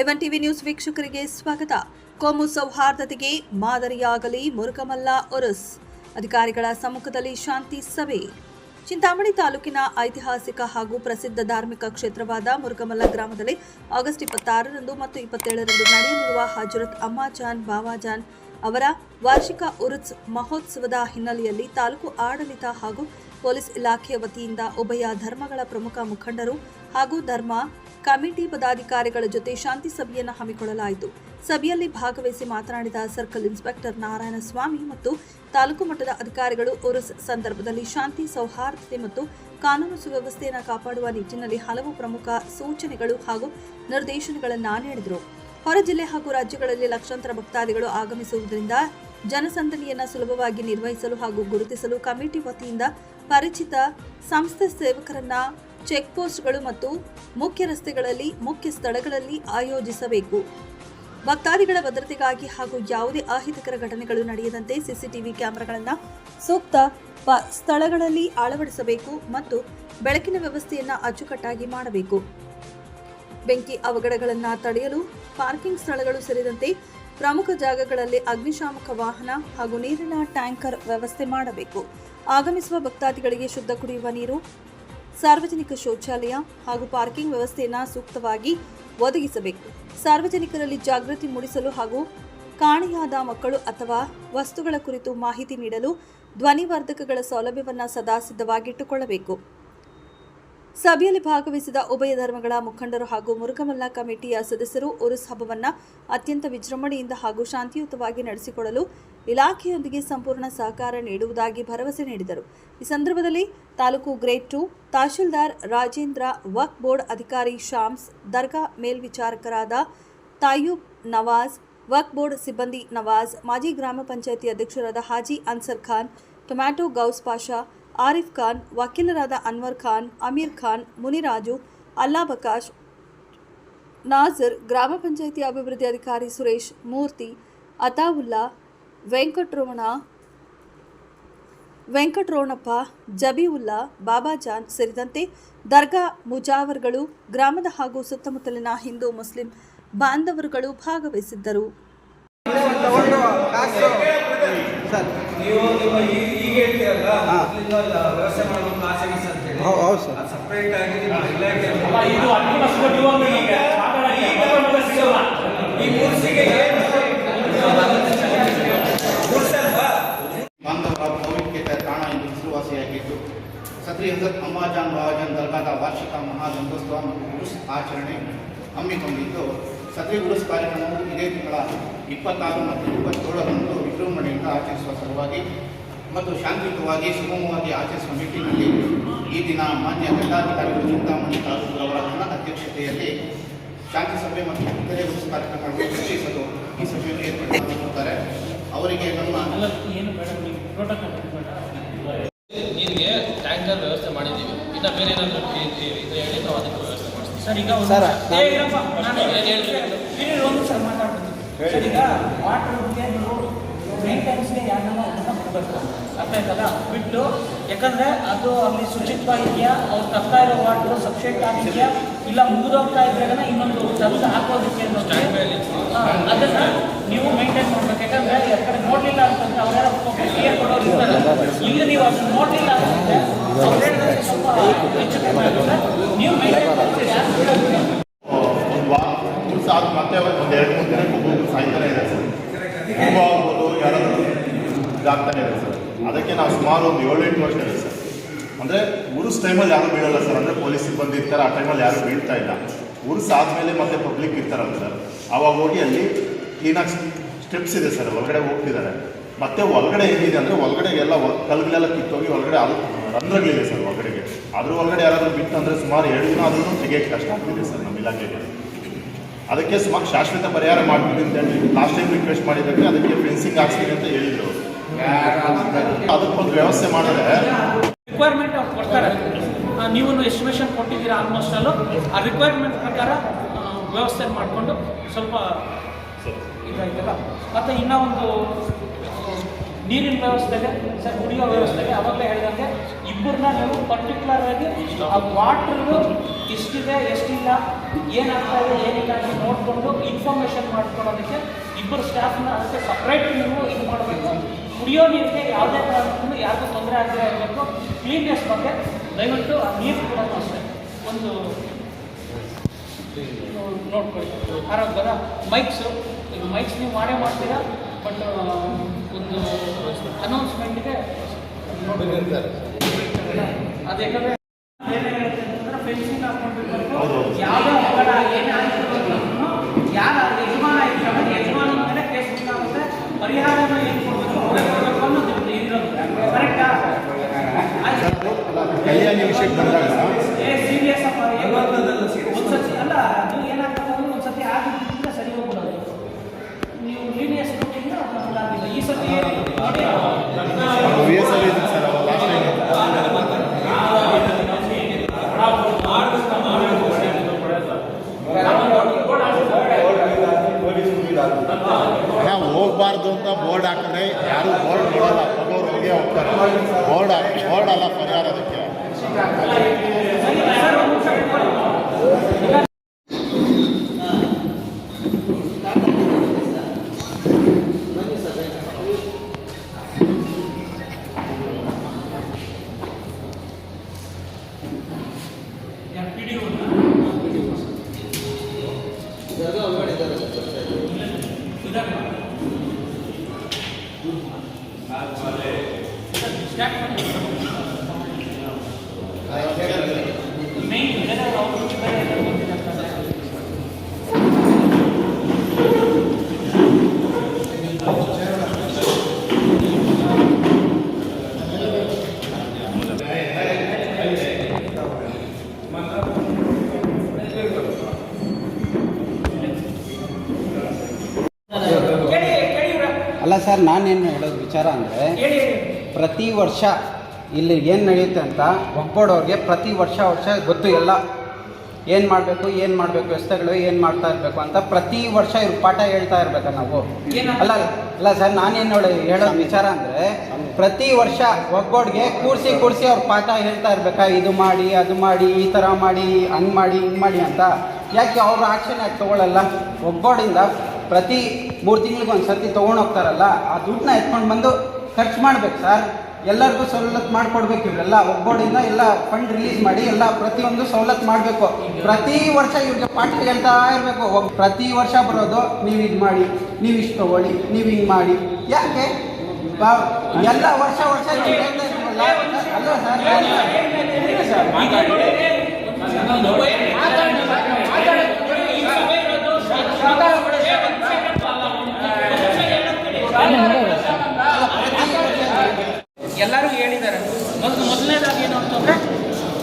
ಎವನ್ TV news ವೀಕ್ಷಕರಿಗೆ ಸ್ವಾಗತ. ಕೋಮು ಸೌಹಾರ್ದತೆಗೆ ಮಾದರಿಯಾಗಲಿ ಮುರುಕಮಲ್ಲ ಉರುಸ್. ಅಧಿಕಾರಿಗಳ ಸಮ್ಮುಖದಲ್ಲಿ ಶಾಂತಿ ಸಭೆ. ಚಿಂತಾಮಣಿ ತಾಲೂಕಿನ ಐತಿಹಾಸಿಕ ಹಾಗೂ ಪ್ರಸಿದ್ಧ ಧಾರ್ಮಿಕ ಕ್ಷೇತ್ರವಾದ ಮುರುಕಮಲ್ಲ ಗ್ರಾಮದಲ್ಲಿ ಆಗಸ್ಟ್ 26ರಂದು ಮತ್ತು 27ರಂದು ನಡೆಯಲಿರುವ ಹಜರತ್ ಅಮ್ಮಾಜಾನ್ ಬಾವಾಜಾನ್ ಅವರ ವಾರ್ಷಿಕ ಉರುಸ್ ಮಹೋತ್ಸವದ ಹಿನ್ನೆಲೆಯಲ್ಲಿ ತಾಲೂಕು ಆಡಳಿತ ಹಾಗೂ ಪೊಲೀಸ್ ಇಲಾಖೆಯ ವತಿಯಿಂದ ಉಭಯ ಧರ್ಮಗಳ ಪ್ರಮುಖ ಮುಖಂಡರು ಹಾಗೂ ಧರ್ಮ ಕಮಿಟಿ ಪದಾಧಿಕಾರಿಗಳ ಜೊತೆ ಶಾಂತಿ ಸಭೆಯನ್ನು ಹಮ್ಮಿಕೊಳ್ಳಲಾಯಿತು. ಸಭೆಯಲ್ಲಿ ಭಾಗವಹಿಸಿ ಮಾತನಾಡಿದ ಸರ್ಕಲ್ ಇನ್ಸ್ಪೆಕ್ಟರ್ ನಾರಾಯಣಸ್ವಾಮಿ ಮತ್ತು ತಾಲೂಕು ಮಟ್ಟದ ಅಧಿಕಾರಿಗಳು ಉರುಸ್ ಸಂದರ್ಭದಲ್ಲಿ ಶಾಂತಿ, ಸೌಹಾರ್ದತೆ ಮತ್ತು ಕಾನೂನು ಸುವ್ಯವಸ್ಥೆಯನ್ನು ಕಾಪಾಡುವ ನಿಟ್ಟಿನಲ್ಲಿ ಹಲವು ಪ್ರಮುಖ ಸೂಚನೆಗಳು ಹಾಗೂ ನಿರ್ದೇಶನಗಳನ್ನು ನೀಡಿದರು. ಹೊರ ಜಿಲ್ಲೆ ಹಾಗೂ ರಾಜ್ಯಗಳಲ್ಲಿ ಲಕ್ಷಾಂತರ ಭಕ್ತಾದಿಗಳು ಆಗಮಿಸುವುದರಿಂದ ಜನಸಂದಣಿಯನ್ನು ಸುಲಭವಾಗಿ ನಿರ್ವಹಿಸಲು ಹಾಗೂ ಗುರುತಿಸಲು ಕಮಿಟಿ ವತಿಯಿಂದ ಪರಿಚಿತ ಸಂಸ್ಥೆ ಸೇವಕರನ್ನ ಚೆಕ್ ಪೋಸ್ಟ್ಗಳು ಮತ್ತು ಮುಖ್ಯ ರಸ್ತೆಗಳಲ್ಲಿ, ಮುಖ್ಯ ಸ್ಥಳಗಳಲ್ಲಿ ಆಯೋಜಿಸಬೇಕು. ಭಕ್ತಾದಿಗಳ ಭದ್ರತೆಗಾಗಿ ಹಾಗೂ ಯಾವುದೇ ಅಹಿತಕರ ಘಟನೆಗಳು ನಡೆಯದಂತೆ ಸಿಸಿಟಿವಿ ಕ್ಯಾಮೆರಾಗಳನ್ನು ಸೂಕ್ತ ಸ್ಥಳಗಳಲ್ಲಿ ಅಳವಡಿಸಬೇಕು ಮತ್ತು ಬೆಳಕಿನ ವ್ಯವಸ್ಥೆಯನ್ನು ಅಚ್ಚುಕಟ್ಟಾಗಿ ಮಾಡಬೇಕು. ಬೆಂಕಿ ಅವಘಡಗಳನ್ನು ತಡೆಯಲು ಪಾರ್ಕಿಂಗ್ ಸ್ಥಳಗಳು ಸೇರಿದಂತೆ ಪ್ರಮುಖ ಜಾಗಗಳಲ್ಲಿ ಅಗ್ನಿಶಾಮಕ ವಾಹನ ಹಾಗೂ ನೀರಿನ ಟ್ಯಾಂಕರ್ ವ್ಯವಸ್ಥೆ ಮಾಡಬೇಕು. ಆಗಮಿಸುವ ಭಕ್ತಾದಿಗಳಿಗೆ ಶುದ್ಧ ಕುಡಿಯುವ ನೀರು, ಸಾರ್ವಜನಿಕ ಶೌಚಾಲಯ ಹಾಗೂ ಪಾರ್ಕಿಂಗ್ ವ್ಯವಸ್ಥೆಯನ್ನು ಸೂಕ್ತವಾಗಿ ಒದಗಿಸಬೇಕು. ಸಾರ್ವಜನಿಕರಲ್ಲಿ ಜಾಗೃತಿ ಮೂಡಿಸಲು ಹಾಗೂ ಕಾಣೆಯಾದ ಮಕ್ಕಳು ಅಥವಾ ವಸ್ತುಗಳ ಕುರಿತು ಮಾಹಿತಿ ನೀಡಲು ಧ್ವನಿವರ್ಧಕಗಳ ಸೌಲಭ್ಯವನ್ನು ಸದಾ ಸಿದ್ಧವಾಗಿಟ್ಟುಕೊಳ್ಳಬೇಕು. ಸಭೆಯಲ್ಲಿ ಭಾಗವಹಿಸಿದ ಉಭಯ ಧರ್ಮಗಳ ಮುಖಂಡರು ಹಾಗೂ ಮುರುಕಮಲ್ಲ ಕಮಿಟಿಯ ಸದಸ್ಯರು ಉರುಸ್ ಹಬ್ಬವನ್ನು ಅತ್ಯಂತ ವಿಜೃಂಭಣೆಯಿಂದ ಹಾಗೂ ಶಾಂತಿಯುತವಾಗಿ ನಡೆಸಿಕೊಡಲು ಇಲಾಖೆಯೊಂದಿಗೆ ಸಂಪೂರ್ಣ ಸಹಕಾರ ನೀಡುವುದಾಗಿ ಭರವಸೆ ನೀಡಿದರು. ಈ ಸಂದರ್ಭದಲ್ಲಿ ತಾಲೂಕು ಗ್ರೇಡ್ 2 ತಹಶೀಲ್ದಾರ್ ರಾಜೇಂದ್ರ, ವಕ್ಫ್ ಬೋರ್ಡ್ ಅಧಿಕಾರಿ ಶಾಮ್ಸ್, ದರ್ಗಾ ಮೇಲ್ವಿಚಾರಕರಾದ ತಾಯೂಬ್ ನವಾಜ್, ವಕ್ಫ್ ಬೋರ್ಡ್ ಸಿಬ್ಬಂದಿ ನವಾಜ್, ಮಾಜಿ ಗ್ರಾಮ ಪಂಚಾಯಿತಿ ಅಧ್ಯಕ್ಷರಾದ ಹಾಜಿ ಅನ್ಸರ್ ಖಾನ್, ಟೊಮ್ಯಾಟೊ ಗೌಸ್ ಪಾಷಾ, ಆರಿಫ್ ಖಾನ್, ವಕೀಲರಾದ ಅನ್ವರ್ ಖಾನ್, ಅಮೀರ್ ಖಾನ್, ಮುನಿರಾಜು, ಅಲ್ಲಾ ಬಕಾಶ್, ನಾಜರ್, ಗ್ರಾಮ ಪಂಚಾಯಿತಿ ಅಭಿವೃದ್ಧಿ ಅಧಿಕಾರಿ ಸುರೇಶ್, ಮೂರ್ತಿ, ಅತಾವುಲ್ಲಾ, ವೆಂಕಟರೋಣಪ್ಪ, ಜಬೀವುಲ್ಲಾ, ಬಾಬಾಜಾನ್ ಸೇರಿದಂತೆ ದರ್ಗಾ ಮುಜಾವರ್ಗಳು, ಗ್ರಾಮದ ಹಾಗೂ ಸುತ್ತಮುತ್ತಲಿನ ಹಿಂದೂ ಮುಸ್ಲಿಂ ಬಾಂಧವರುಗಳು ಭಾಗವಹಿಸಿದ್ದರು. ಹೆಸರುವಾಸಿಯಾಗಿದ್ದು ಸತ್ರಿ ಹಜರತ್ ಅಮ್ಮಾಜಾನ್ ಬಾವಾಜಾನ್ ದರ್ಗಾದ ವಾರ್ಷಿಕ ಮಹಾದಂದೋತ್ಸವ ಮತ್ತು ಉರುಸ್ ಆಚರಣೆ ಹಮ್ಮಿಕೊಂಡಿದ್ದು, ಸತ್ರಿ ಉರುಸ್ ಕಾರ್ಯಕ್ರಮವು ಇದೇ ತಿಂಗಳ 26 ಮತ್ತು 27ರಂದು ವಿಜೃಂಭಣೆಯಿಂದ ಆಚರಿಸುವ ಸಲುವಾಗಿ ಮತ್ತು ಶಾಂತಿಯುತವಾಗಿ ಸುಗಮವಾಗಿ ಆಚರಿಸುವ ನಿಟ್ಟಿನಲ್ಲಿ ಈ ದಿನ ಮಾನ್ಯ ದಂಡಾಧಿಕಾರಿಗಳು ಚಿಂತಾಮಣಿ ತಾಲೂಕುರವರ ಅಧ್ಯಕ್ಷತೆಯಲ್ಲಿ ಶಾಂತಿ ಸಭೆ ಮತ್ತು ಇತರೆ ಉರುಸ್ ಕಾರ್ಯಕ್ರಮಗಳನ್ನು ಚರ್ಚಿಸಲು ಈ ಸಭೆಯನ್ನು ಏರ್ಪಡಿಸಲಾಗುತ್ತಾರೆ. ಅವರಿಗೆ ನಮ್ಮ ನೀರಿಗೆ ಟ್ಯಾಂಕರ್ ವ್ಯವಸ್ಥೆ ಮಾಡಿದ್ದೀವಿ. ಇನ್ನು ಬೇರೆ ಏನಾದರೂ ಇದು ಹೇಳಿ ನಾವು ಅದಕ್ಕೆ ವ್ಯವಸ್ಥೆ ಮಾಡ್ತೀವಿ ಸರ್. ಈಗ ಒಂದು ಸರ್ ಮಾತಾಡ್ತೀನಿ ಸರ್. ಈಗ ವಾಟರ್ಗೆ ನೀವು ಮೇಂಟೆನೆನ್ಸ್ಗೆ ಯಾರನ್ನ ಕೊಡಬೇಕು, ಅರ್ಥ ಆಯ್ತಲ್ಲ, ಬಿಟ್ಟು. ಯಾಕಂದರೆ ಅದು ಅಲ್ಲಿ ಶುಚಿತ್ವಾಗಿದೆಯಾ, ಅವ್ರು ತಗ್ತಾ ಇರೋ ವಾಟ್ರು ಸಬ್ಸ್ಟೇಟ್ ಆಗಿದೆಯಾ, ಇಲ್ಲ ಮುಗಿದೋಗ್ತಾ ಇದ್ರಾಗ ಇನ್ನೊಂದು ತಂದು ಹಾಕೋದಕ್ಕೆ ಅದನ್ನು ನೀವು ಮೇಂಟೈನ್ ಮಾಡಬೇಕು. ಯಾಕಂದರೆ ಆ ಕಡೆ ನೋಡಲಿಲ್ಲ ಅಂತಂದರೆ ಅವರೆಲ್ಲ ಕ್ಲಿಯರ್ ಕೊಡೋರು ಇರ್ತಾರೆ. ಈಗ ನೀವು ಅದನ್ನು ನೋಡಲಿಲ್ಲ ಅಂತಂದರೆ ಅವ್ರು ಹೇಳಿದ್ರೆ ಸ್ವಲ್ಪ ಹೆಚ್ಚು ಕಡಿಮೆ ಆಗುತ್ತೆ. ನೀವು ಮೇಂಟೈನ್ ಮಾಡ್ತೀರಿ. ಮತ್ತೆ ಒಂದು 2-3 ದಿನಕ್ಕೆ ಒಬ್ಬೊಬ್ಬರು ಸಾಯ್ತಾನೆ ಇದೆ ಸರ್. ತುಂಬ ಆಗ್ಬೋದು, ಯಾರಾದರೂ ಇದಾಗ್ತಾನೆ ಇದೆ ಸರ್. ಅದಕ್ಕೆ ನಾವು ಸುಮಾರು ಒಂದು 7-8 ವರ್ಷ ಇದೆ ಸರ್. ಅಂದರೆ ಉರುಸ್ ಟೈಮಲ್ಲಿ ಯಾರೂ ಬೀಳಲ್ಲ ಸರ್. ಅಂದರೆ ಪೊಲೀಸ್ ಸಿಬ್ಬಂದಿ ಇರ್ತಾರೆ, ಆ ಟೈಮಲ್ಲಿ ಯಾರೂ ಬೀಳ್ತಾ ಇಲ್ಲ. ಉರುಸ್ ಆದಮೇಲೆ ಮತ್ತೆ ಪಬ್ಲಿಕ್ ಇರ್ತಾರಲ್ಲ ಸರ್, ಆವಾಗ ಹೋಗಿ ಅಲ್ಲಿ ಕ್ಲೀನಾಗಿ ಸ್ಟೆಪ್ಸ್ ಇದೆ ಸರ್, ಒಳಗಡೆ ಹೋಗ್ತಿದ್ದಾರೆ. ಮತ್ತೆ ಒಳಗಡೆ ಏನಿದೆ ಅಂದರೆ ಒಳಗಡೆಗೆಲ್ಲ ಕಲ್ಗಳೆಲ್ಲ ಕಿತ್ತೋಗಿ ಒಳಗಡೆ ಅದು ರಂಧ್ರಗಳಿದೆ ಸರ್ ಒಳಗಡೆಗೆ. ಅದ್ರ ಒಳಗಡೆ ಯಾರಾದರೂ ಬಿಟ್ಟು ಅಂದರೆ ಸುಮಾರು 2 ದಿನ ಆದ್ರೂ ತೆಗಿಯೋಕ್ಕೆ ಕಷ್ಟ ಆಗ್ತಿದೆ ಸರ್ ನಮ್ಮ ಇಲಾಖೆಗೆ. ಅದಕ್ಕೆ ಸುಮಾರು ಶಾಶ್ವತ ಪರಿಹಾರ ಮಾಡ್ತೀವಿ ಅಂತೇಳಿ ಲಾಸ್ಟ್ ಟೈಮ್ ರಿಕ್ವೆಸ್ಟ್ ಮಾಡಿದ್ದಕ್ಕೆ ಅದಕ್ಕೆ ಫೆನ್ಸಿಂಗ್ ಹಾಕ್ಸ್ತೀವಿ ಅಂತ ಹೇಳಿದ್ರು. ಅದಕ್ಕೊಂದು ವ್ಯವಸ್ಥೆ ಮಾಡಿದ್ರೆ ರಿಕ್ವೈರ್ಮೆಂಟ್ ಅವ್ರು ಕೊಡ್ತಾರೆ. ನೀವು ಎಸ್ಟಿಮೇಷನ್ ಕೊಟ್ಟಿದ್ದೀರಾ ಆಲ್ಮೋಸ್ಟ್ ಅಲ್ಲೂ. ಆ ರಿಕ್ವೈರ್ಮೆಂಟ್ ಪ್ರಕಾರ ವ್ಯವಸ್ಥೆ ಮಾಡಿಕೊಂಡು ಸ್ವಲ್ಪ ಇದಾಯ್ತಲ್ಲ. ಮತ್ತು ಇನ್ನೂ ಒಂದು ನೀರಿನ ವ್ಯವಸ್ಥೆಗೆ ಸರ್, ಕುಡಿಯೋ ವ್ಯವಸ್ಥೆಗೆ ಅವಾಗಲೇ ಹೇಳಿದಂಗೆ ಇಬ್ಬರನ್ನ ನೀವು ಪರ್ಟಿಕ್ಯುಲರ್ ಆಗಿ ಆ ವಾಟ್ರದ್ದು ಎಷ್ಟಿದೆ ಎಷ್ಟಿಲ್ಲ ಏನಾಗ್ತಾ ಇದೆ ಏನಿಲ್ಲ ಅಂತ ನೋಡಿಕೊಂಡು ಇನ್ಫಾರ್ಮೇಷನ್ ಮಾಡ್ಕೊಳ್ಳೋದಕ್ಕೆ ಇಬ್ಬರು ಸ್ಟಾಫ್ನ ಅದಕ್ಕೆ ಸಪ್ರೇಟ್ ನೀವು ಇದು ಮಾಡಬೇಕು. ಕುಡಿಯೋ ನೀರಿಗೆ ಯಾವುದೇ ಕಾರಣಕ್ಕೂ ಯಾರಿಗೂ ತೊಂದರೆ ಆಗದೇ ಇರಬೇಕು. ಕ್ಲೀನ್ನೆಸ್ ಬಗ್ಗೆ ದಯವಿಟ್ಟು ಆ ನೀರು ಕೂಡ ಅಷ್ಟೇ ಒಂದು ನೋಡ್ಕೊಳ್ಳಿ. ಆರೋಗ್ಯದ ಮೈಕ್ಸು ನೀವು ಮಾಡ್ತೀರಾ, ಬಟ್ ಒಂದು ಅನೌನ್ಸ್ಮೆಂಟ್ಗೆ ಅದು ಯಾಕಂದರೆ ಏನೇ ಹೇಳುತ್ತೆ ಅಂತಂದ್ರೆ ಫೆನ್ಸಿಂಗ್ ಹಾಕ್ಕೊಂಡಿರ್ಬೇಕು. ಯಾವುದೇ ಅಪಘಾತ ಏನೇ ಆಗಿರ್ಬೇಕು ಯಾರ ಯಜಮಾನ ಇರ್ತಾರೆ ಯಜಮಾನ ಮೇಲೆ ಕೇಸ್ ಆಗುತ್ತೆ. ಪರಿಹಾರನ ಏನು ಕೊಡಬೇಕು ಕೊಡಬೇಕು ಅನ್ನೋದು ಇರೋದು ಕರೆಕ್ಟಾ? ಕಲ್ಯಾಣಿ ವಿಷಯಕ್ಕೆ ಬಂದಾಗ ಸೀರಿಯಸ್ ಒಂದ್ಸತಿ ಅಲ್ಲ, ಅದು ಏನಾಗ್ತದೆ ಅಂದ್ರೆ ಒಂದ್ಸತಿ ಆಗಿದ್ದಿಂದ ಸರಿ ಹೋಗ್ಬಿಡೋದು. ನೀವು ಲೀನಿಯಸ್ ಕೊಟ್ಟಿಲ್ಲ ಅದಾಗಿಲ್ಲ. ಈ ಸತಿ ನೋಡಿ VSL ಇದೆ ಸರ್, ಲಾಸ್ಟ್ ಟೈಮ್ ಹೋಗ್ಬಾರ್ದು ಅಂತ ಬೋರ್ಡ್ ಹಾಕಿದ್ರೆ ಯಾರು ಬೋರ್ಡ್ ನೋಡಲ್ಲ, ಹೋಗೋರು ಹೋಗೇ ಹೋಗ್ತಾರೆ. ಬೋರ್ಡ್ ಅಲ್ಲ ಪರಿಹಾರ ಅದಕ್ಕೆ. ಅಲ್ಲ ಸರ್, ನಾನೇನು ಹೇಳೋದು ವಿಚಾರ ಅಂದರೆ ಪ್ರತಿ ವರ್ಷ ಇಲ್ಲಿ ಏನು ನಡೆಯುತ್ತೆ ಅಂತ ಒಗ್ಗೂಡೋರಿಗೆ ಪ್ರತಿ ವರ್ಷ ಗೊತ್ತು. ಎಲ್ಲ ಏನು ಮಾಡಬೇಕು ವ್ಯವಸ್ಥೆಗಳು ಏನು ಮಾಡ್ತಾ ಇರಬೇಕು ಅಂತ ಪ್ರತಿ ವರ್ಷ ಇವ್ರು ಪಾಠ ಹೇಳ್ತಾ ಇರ್ಬೇಕಾ ನಾವು? ಅಲ್ಲ ಸರ್, ನಾನೇನು ಹೇಳೋದು ವಿಚಾರ ಅಂದರೆ ಪ್ರತಿ ವರ್ಷ ಒಗ್ಗೂಡಿಗೆ ಕೂರಿಸಿ ಅವ್ರು ಪಾಠ ಹೇಳ್ತಾ ಇರ್ಬೇಕಾ? ಇದು ಮಾಡಿ ಅದು ಮಾಡಿ ಈ ಥರ ಮಾಡಿ ಹಂಗೆ ಮಾಡಿ ಹಿಂಗೆ ಮಾಡಿ ಅಂತ. ಯಾಕೆ ಅವ್ರು ಆಕ್ಷನ್ ಯಾಕೆ ತೊಗೊಳ್ಳಲ್ಲ? ಒಗ್ಗೂಡಿಂದ ಪ್ರತಿ 3 ತಿಂಗಳಿಗೆ ಒಂದು ಸರ್ತಿ ತೊಗೊಂಡೋಗ್ತಾರಲ್ಲ, ಆ ದುಡ್ಡನ್ನ ಎತ್ಕೊಂಡು ಬಂದು ಖರ್ಚು ಮಾಡ್ಬೇಕು ಸರ್. ಎಲ್ಲರಿಗೂ ಸವಲತ್ತು ಮಾಡಿಕೊಡ್ಬೇಕು. ಇವರೆಲ್ಲ ಒಗ್ಗೂಡಿಂದ ಎಲ್ಲ ಫಂಡ್ ರಿಲೀಸ್ ಮಾಡಿ ಎಲ್ಲ ಪ್ರತಿಯೊಂದು ಸವಲತ್ತು ಮಾಡಬೇಕು. ಪ್ರತಿ ವರ್ಷ ಇವ್ರಿಗೆ ಪಾಠ ಹೇಳ್ತಾ ಇರಬೇಕು. ಪ್ರತಿ ವರ್ಷ ಬರೋದು ನೀವು ಇದು ಮಾಡಿ, ನೀವು ಇಷ್ಟು ತೊಗೊಳ್ಳಿ, ನೀವು ಹಿಂಗೆ ಮಾಡಿ. ಯಾಕೆ ಎಲ್ಲ ವರ್ಷ ಹೇಳ್ತಾ ಇರ್ತೀವಲ್ಲ? ಅಲ್ಲ ಸರ್, ಎಲ್ಲರೂ ಹೇಳಿದ್ದಾರೆ. ಮೊದಲನೇದಾಗಿ ಏನು ಅಂತಂದರೆ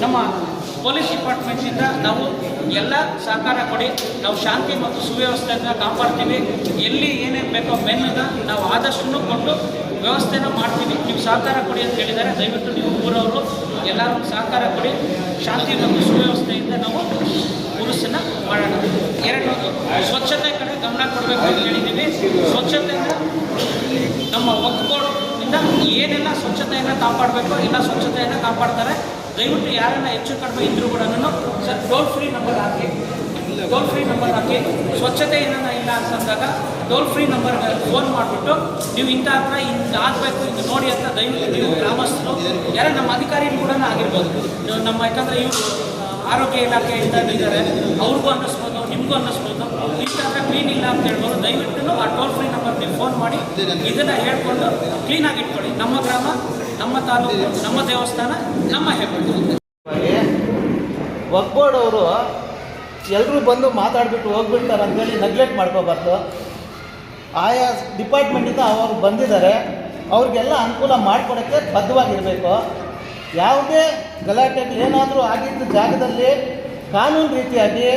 ನಮ್ಮ ಪೊಲೀಸ್ ಡಿಪಾರ್ಟ್ಮೆಂಟಿಂದ ನಾವು ಎಲ್ಲ ಸಹಕಾರ ಕೊಡಿ. ನಾವು ಶಾಂತಿ ಮತ್ತು ಸುವ್ಯವಸ್ಥೆಯನ್ನು ಕಾಪಾಡ್ತೀವಿ. ಎಲ್ಲಿ ಏನೇನು ಬೇಕೋ ಮೆನ್ನನ್ನು ನಾವು ಆದಷ್ಟು ಕೊಟ್ಟು ವ್ಯವಸ್ಥೆನ ಮಾಡ್ತೀವಿ. ನೀವು ಸಹಕಾರ ಕೊಡಿ ಅಂತ ಹೇಳಿದ್ದಾರೆ. ದಯವಿಟ್ಟು ನೀವು ಊರವರು ಎಲ್ಲರೂ ಸಹಕಾರ ಕೊಡಿ. ಶಾಂತಿ ಮತ್ತು ಸುವ್ಯವಸ್ಥೆಯಿಂದ ನಾವು ಉರುಸನ್ನು ಮಾಡೋಣ. ಎರಡನೇದು ಸ್ವಚ್ಛತೆ ಕಡೆ ಗಮನ ಕೊಡಬೇಕು ಅಂತ ಹೇಳಿದ್ದೀವಿ. ಸ್ವಚ್ಛತೆಯಿಂದ ನಮ್ಮ ಒಗ್ಗೂಡಿನಿಂದ ಏನೆಲ್ಲ ಸ್ವಚ್ಛತೆಯನ್ನು ಕಾಪಾಡಬೇಕು ಎಲ್ಲ ಸ್ವಚ್ಛತೆಯನ್ನು ಕಾಪಾಡ್ತಾರೆ. ದಯವಿಟ್ಟು ಯಾರೆಲ್ಲ ಹೆಚ್ಚು ಕಡಿಮೆ ಇದ್ದರೂ ಕೂಡ ಸರ್ ಟೋಲ್ ಫ್ರೀ ನಂಬರ್ ಹಾಕಿ ಸ್ವಚ್ಛತೆ ಏನಾರ ಇಲ್ಲ ಅಂತಂದಾಗ ಟೋಲ್ ಫ್ರೀ ನಂಬರ್ಗೆ ಫೋನ್ ಮಾಡಿಬಿಟ್ಟು ನೀವು ಇಂಥ ಹತ್ರ ಹಿಂಗೆ ಆಗಬೇಕು ಹಿಂಗೆ ನೋಡಿ ಅಂತ ದಯವಿಟ್ಟು ನೀವು ಗ್ರಾಮಸ್ಥರು ಯಾರೋ ನಮ್ಮ ಅಧಿಕಾರಿಗಳು ಕೂಡ ಆಗಿರ್ಬೋದು. ನಮ್ಮ ಯಾಕಂದರೆ ಇವರು ಆರೋಗ್ಯ ಇಲಾಖೆಯಿಂದ ಇದ್ದಾರೆ, ಅವ್ರಿಗೂ ಅನ್ನಿಸ್ಬೋದು, ನಿಮಗೂ ಅನ್ನಿಸ್ಬೋದು. ಇಷ್ಟ ಹತ್ರ ಕ್ಲೀನ್ ಇಲ್ಲ ಅಂತ ಹೇಳ್ಬೋದು. ದಯವಿಟ್ಟು ಆ ಟೋಲ್ ಫ್ರೀ ನಂಬರ್ ನೀವು ಫೋನ್ ಮಾಡಿ ಇದನ್ನು ಹೇಳ್ಕೊಂಡು ಕ್ಲೀನಾಗಿ ಇಟ್ಕೊಳ್ಳಿ. ನಮ್ಮ ಗ್ರಾಮ, ನಮ್ಮ ತಾಲೂಕು, ನಮ್ಮ ದೇವಸ್ಥಾನ, ನಮ್ಮ ಹೆಬ್ಬಳ್ಳಿ. ಒಗ್ಗೂಡವರು ಎಲ್ಲರೂ ಬಂದು ಮಾತಾಡಿಬಿಟ್ಟು ಹೋಗ್ಬಿಡ್ತಾರೆ ಅಂತೇಳಿ ನೆಗ್ಲೆಕ್ಟ್ ಮಾಡ್ಕೋಬಾರ್ದು. ಆಯಾ ಡಿಪಾರ್ಟ್ಮೆಂಟಿಂದ ಅವರು ಬಂದಿದ್ದಾರೆ, ಅವ್ರಿಗೆಲ್ಲ ಅನುಕೂಲ ಮಾಡಿಕೊಡೋಕ್ಕೆ ಬದ್ಧವಾಗಿರಬೇಕು. ಯಾವುದೇ ಗಲಾಟೆಗಳು ಏನಾದರೂ ಆಗಿದ್ದ ಜಾಗದಲ್ಲಿ ಕಾನೂನು ರೀತಿಯಾಗಿ